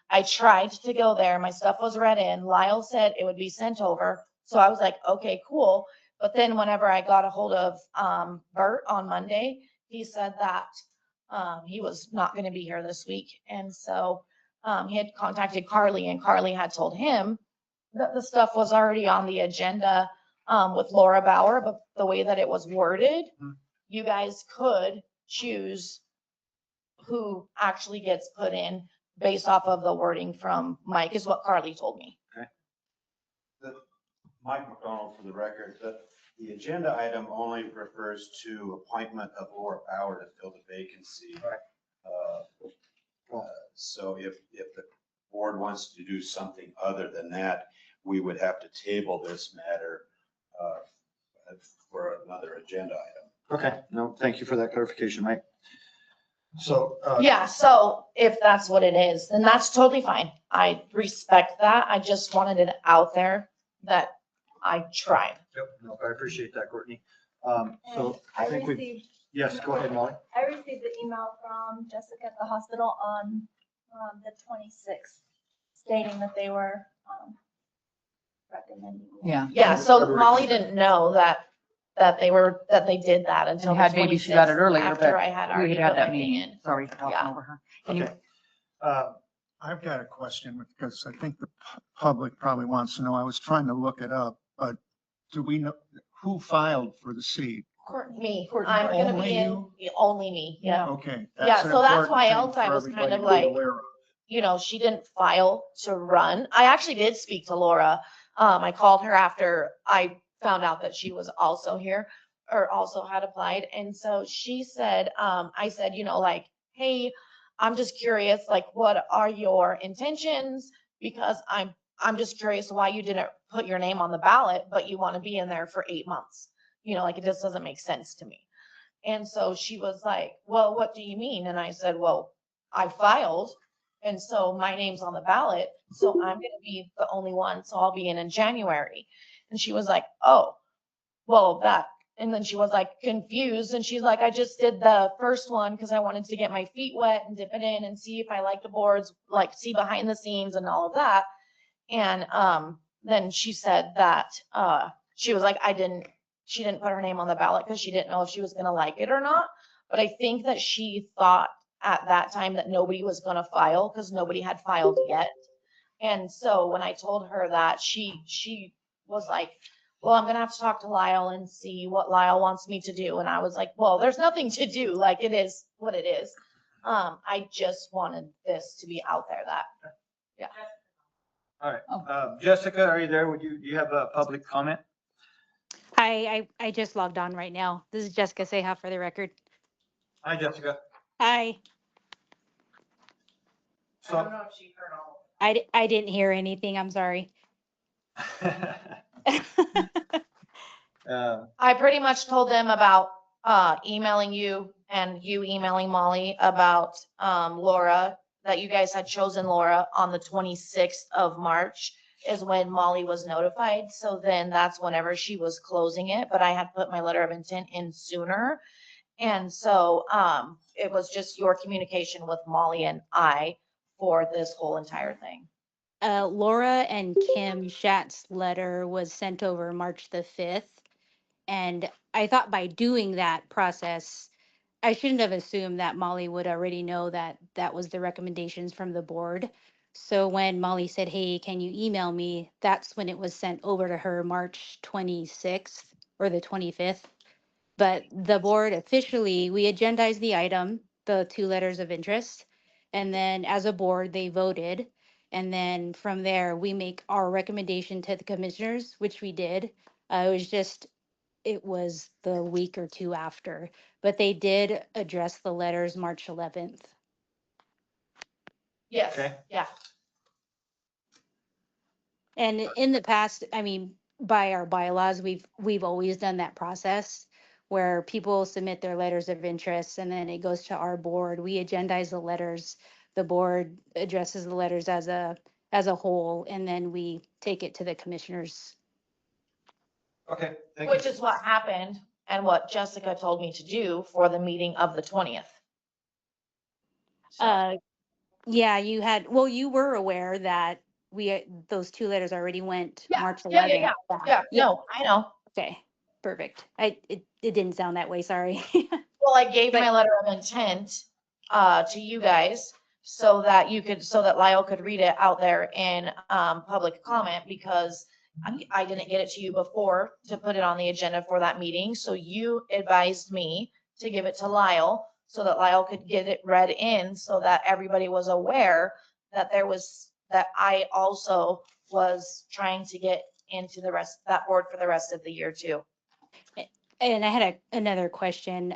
I tried to go there. My stuff was read in. Lyle said it would be sent over. So I was like, okay, cool. But then whenever I got a hold of Bert on Monday, he said that he was not going to be here this week. And so he had contacted Carly, and Carly had told him that the stuff was already on the agenda with Laura Bauer, but the way that it was worded, you guys could choose who actually gets put in based off of the wording from Mike, is what Carly told me. Mike McDonald for the record, the agenda item only refers to appointment of Laura Bauer to fill the vacancy. So if the board wants to do something other than that, we would have to table this matter for another agenda item. Okay, no, thank you for that clarification, Mike. So. Yeah, so if that's what it is, then that's totally fine. I respect that. I just wanted it out there that I tried. Yep, no, I appreciate that, Courtney. So I I think we, received, yes, go ahead, Molly. I received the email from Jessica at the hospital on the 26th stating that they were recommending. Yeah. Yeah, so Molly didn't know that they did that until And the had maybe she got it 26th, earlier, but after I had we already had had put that my thing meeting. in. Sorry for talking Yeah. over her. Okay. I've got a question because I think the public probably wants to know. I was trying to look it up, but do we know who filed for the seat? Me, I'm gonna be in, only me, yeah. Okay. Yeah, that's an so that's important why thing else I for was kind everybody of to be like, aware of. you know, she didn't file to run. I actually did speak to Laura. I called her after I found out that she was also here or also had applied. And so she said, I said, you know, like, hey, I'm just curious, like, what are your intentions? Because I'm just curious why you didn't put your name on the ballot, but you want to be in there for 8 months. You know, like, it just doesn't make sense to me. And so she was like, well, what do you mean? And I said, well, I filed. And so my name's on the ballot. So I'm going to be the only one. So I'll be in January. And she was like, oh, well, that. And then she was like confused. And she's like, I just did the first one because I wanted to get my feet wet and dip it in and see if I like the boards, like see behind the scenes and all of that. And then she said that she was like, she didn't put her name on the ballot because she didn't know if she was going to like it or not. But I think that she thought at that time that nobody was going to file because nobody had filed yet. And so when I told her that, she was like, well, I'm going to have to talk to Lyle and see what Lyle wants me to do. And I was like, well, there's nothing to do. Like, it is what it is. I just wanted this to be out there that, yeah. All right. Jessica, are you there? Would you have a public comment? Hi, I just logged on right now. This is Jessica Seha for the record. Hi, Jessica. Hi. So, I don't know if she heard all. I didn't hear anything. I'm sorry. I pretty much told them about emailing you and you emailing Molly about Laura, that you guys had chosen Laura on the 26th of March is when Molly was notified. So then that's whenever she was closing it, but I had put my letter of intent in sooner. And so it was just your communication with Molly and I for this whole entire thing. Laura and Kim Schatz's letter was sent over March the 5th. And I thought by doing that process, I shouldn't have assumed that Molly would already know that that was the recommendations from the board. So when Molly said, hey, can you email me? That's when it was sent over to her March 26th or the 25th. But the board officially, we agendized the item, the 2 letters of interest. And then as a board, they voted. And then from there, we make our recommendation to the commissioners, which we did. It was the week or 2 after, but they did address the letters March 11th. Yes, Okay. yeah. And in the past, I mean, by our bylaws, we've always done that process where people submit their letters of interest and then it goes to our board. We agendize the letters. The board addresses the letters as a whole, and then we take it to the commissioners. Okay. Which is what happened and what Jessica told me to do for the meeting of the 20th. Yeah, you were aware that those 2 letters already went March 11th. Yeah, no, I know. Okay, perfect. It didn't sound that way, sorry. Well, I gave my letter of intent to you guys so that Lyle could read it out there in public comment, because I didn't get it to you before to put it on the agenda for that meeting. So you advised me to give it to Lyle so that Lyle could get it read in so that everybody was aware that that I also was trying to get into that board for the rest of the year too. And I had another question.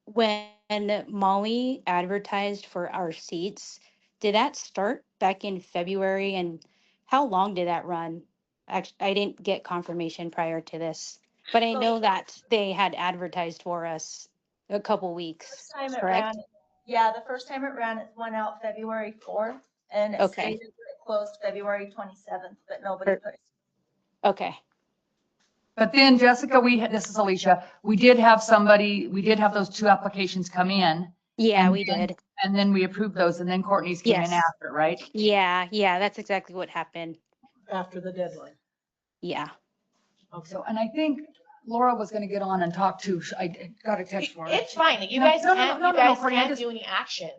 When Molly advertised for our seats, did that start back in February, and how long did that run? Actually, I didn't get confirmation prior to this, but I know that they had advertised for us a couple weeks, First time it correct? ran, yeah, the first time it ran, it went out February 4th and it Okay. stated that it closed February 27th, but nobody put it. Okay. But then Jessica, this is Alicia, we did have those 2 applications come in. Yeah, and we then- did. And then we approved those and then Courtney's came in Yes. after, right? Yeah, that's exactly what happened. After the deadline. Yeah. So, and I think Laura was gonna get on and talk to, I got a text for her. It's fine. You No, guys no, no, can't, no, you no, no, guys Courtney, I can't just- do any action.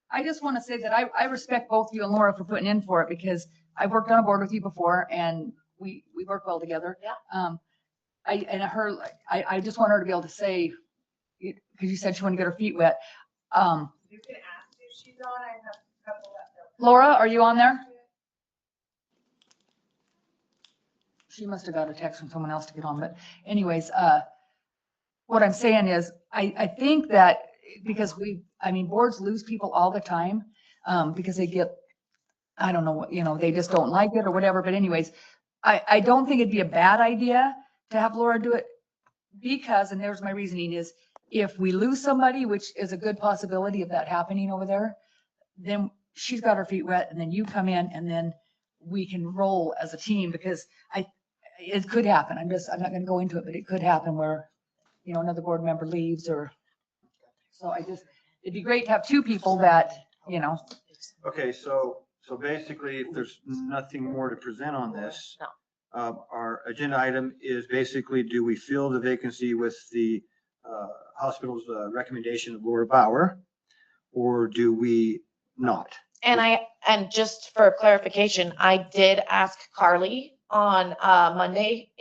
I just want to say that I respect both you and Laura for putting in for it because I worked on a board with you before and we work well together. Yeah. I just want her to be able to say, because you said she wanted to get her feet wet. You can ask if she's on. I have a couple that. Laura, are you on there? She must have got a text from someone else to get on, but anyways, what I'm saying is, I think that because boards lose people all the time, because they get, I don't know what, they just don't like it or whatever, but anyways, I don't think it'd be a bad idea to have Laura do it because, and there's my reasoning is, if we lose somebody, which is a good possibility of that happening over there, then she's got her feet wet and then you come in and then we can roll as a team because it could happen. I'm not going to go into it, but it could happen where, another board member leaves so it'd be great to have 2 people that, Okay, so basically, if there's nothing more to present on this, our agenda item is basically, do we fill the vacancy with the hospital's recommendation of Laura Bauer, or do we not? And just for clarification, I did ask Carly on Monday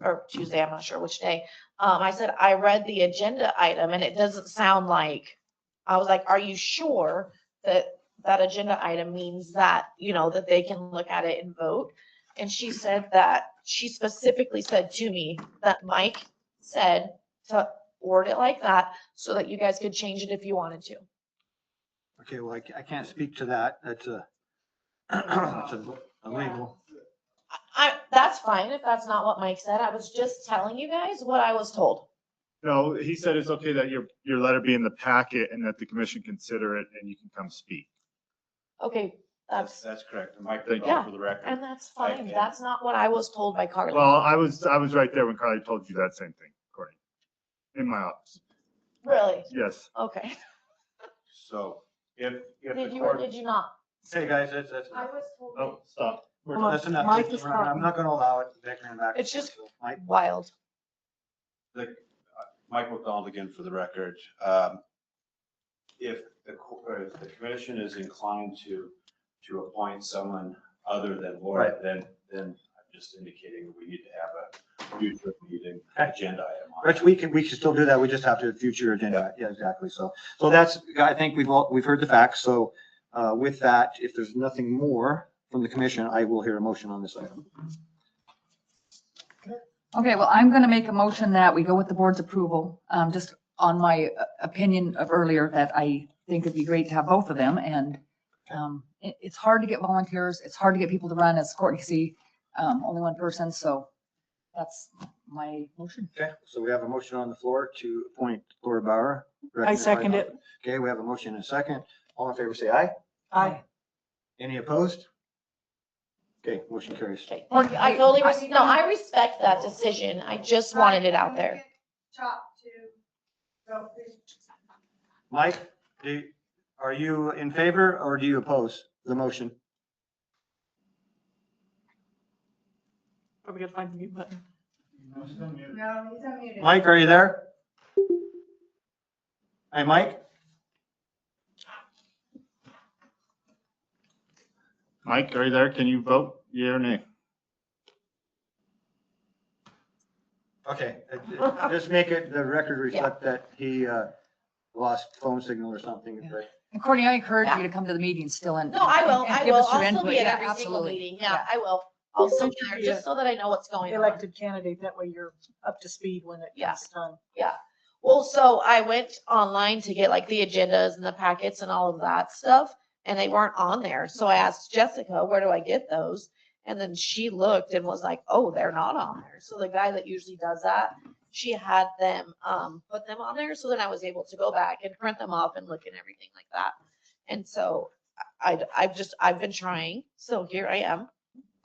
or Tuesday, I'm not sure which day. I said, I read the agenda item and it doesn't sound like, I was like, are you sure that agenda item means that, that they can look at it and vote? And she said that, she specifically said to me that Mike said to word it like that so that you guys could change it if you wanted to. Okay, well, I can't speak to that. That's that's a legal. That's fine if that's not what Mike said. I was just telling you guys what I was told. No, he said it's okay that your letter be in the packet and that the commission consider it and you can come speak. Okay, That's correct. The yeah, microphone for the record. and that's fine. That's not what I was told by Carly. Well, I was right there when Carly told you that same thing, Courtney, in my office. Really? Yes. Okay. So if Did you or did you not? Hey, guys, that's. I was told. Oh, stop. That's enough. Mike is I'm not gonna allow it bickering back. It's just Mike? wild. Mike McDonald again for the record. If the commission is inclined to appoint someone other than Laura, then I'm just indicating we need to have a future meeting agenda item on. Rich, we can still do that. We just have to future agenda. Yeah, exactly. So that's, I think we've heard the facts. So with that, if there's nothing more from the commission, I will hear a motion on this item. okay, well, I'm going to make a motion that we go with the board's approval, just on my opinion of earlier that I think it'd be great to have both of them. And it's hard to get volunteers. It's hard to get people to run, as Courtney can see, only one person. So that's my motion. Okay, so we have a motion on the floor to appoint Laura Bauer. I second it. Okay, we have a motion and a second. All in favor, say aye. Aye. Any opposed? Okay, motion carries. Okay. I totally, I respect that decision. I just wanted it out there. Mike, are you in favor or do you oppose the motion? Probably gotta find the mute button. No, he's unmuted. Mike, are you there? Hey, Mike? Mike, are you there? Can you vote? Yeah or nay? Okay, just make it, the record reflect that he lost phone signal or something, but. And Courtney, I encourage Yeah. you to come to the meeting still and. No, I will, and I give will. us your I'll still input. be at Yeah, every single absolutely. meeting. Yeah, I will. I'll still be there just so that I know what's going on. Elected candidate, that way you're up to speed when it gets done. Yeah. Well, so I went online to get like the agendas and the packets and all of that stuff, and they weren't on there. So I asked Jessica, where do I get those? And then she looked and was like, oh, they're not on there. So the guy that usually does that, she had them put them on there. So then I was able to go back and print them off and look and everything like that. And so I've been trying. So here I am.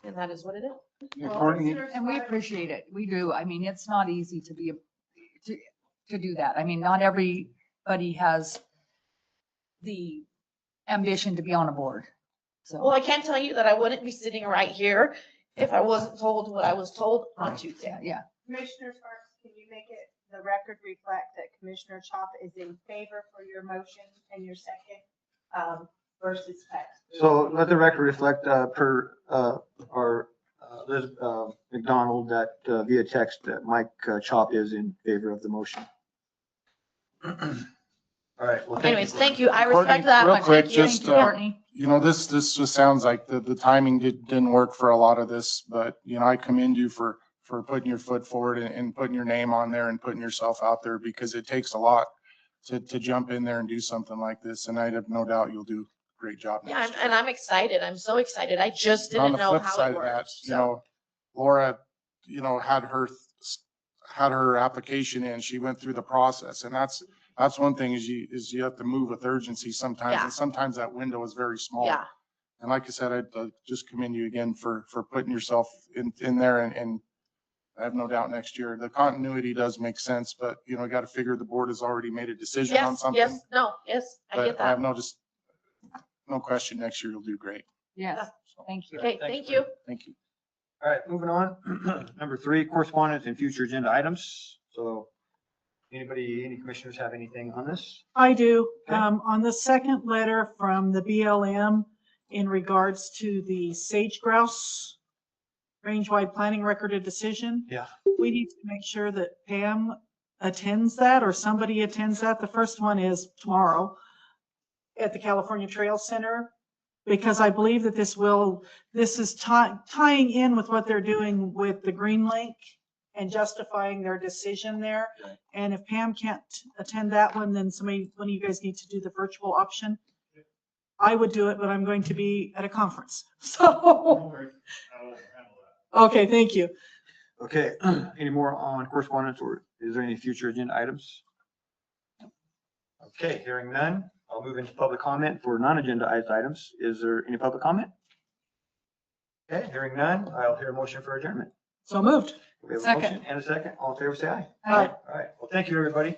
And that is what it is. And we appreciate it. We do. I mean, it's not easy to be, to do that. I mean, not everybody has the ambition to be on a board. So. Well, I can tell you that I wouldn't be sitting right here if I wasn't told what I was told on Tuesday. Yeah. Commissioner Sparks, can you make it, the record reflect that Commissioner Chop is in favor for your motion and your second versus text? So let the record reflect per our Liz McDonald that via text that Mike Chop is in favor of the motion. All right. Well, Anyways, thank you. I Courtney, respect that. real much. quick, Thank you. just, Thank you, Courtney. You know, this just sounds like the timing didn't work for a lot of this, but, you know, I commend you for putting your foot forward and putting your name on there and putting yourself out there, because it takes a lot to jump in there and do something like this. And I have no doubt you'll do a great job. Yeah, and I'm excited. I'm so excited. I just On didn't the know flip how side it of that, worked. you know, Laura, you know, had her application in, she went through the process, and that's one thing is you have to move with urgency sometimes, Yeah. and sometimes that window is very small. Yeah. And like I said, I'd just commend you again for putting yourself in there, and I have no doubt next year, the continuity does make sense, but you know, got to figure the board has already made a decision on Yes, something. yes, no, yes, I But get I have that. no question, next year you'll do great. Yes, thank you. Okay, thank you. Thank you. All right, moving on. Number 3, correspondence and future agenda items. So any commissioners have anything on this? I do. On the second letter from the BLM in regards to the sage grouse range-wide planning record of decision. Yeah. We need to make sure that Pam attends that or somebody attends that. The first one is tomorrow at the California Trail Center, because I believe that this is tying in with what they're doing with the Green Link and justifying their decision there. And if Pam can't attend that one, then one of you guys need to do the virtual option. I would do it, but I'm going to be at a conference. So, okay, thank you. Okay, any more on correspondence, or is there any future agenda items? Okay, hearing none, I'll move into public comment for non-agenda items. Is there any public comment? Okay, hearing none, I'll hear a motion for adjournment. So moved. We have a Second. motion and a second. All in favor, say aye. Aye. All right, well, thank you, everybody.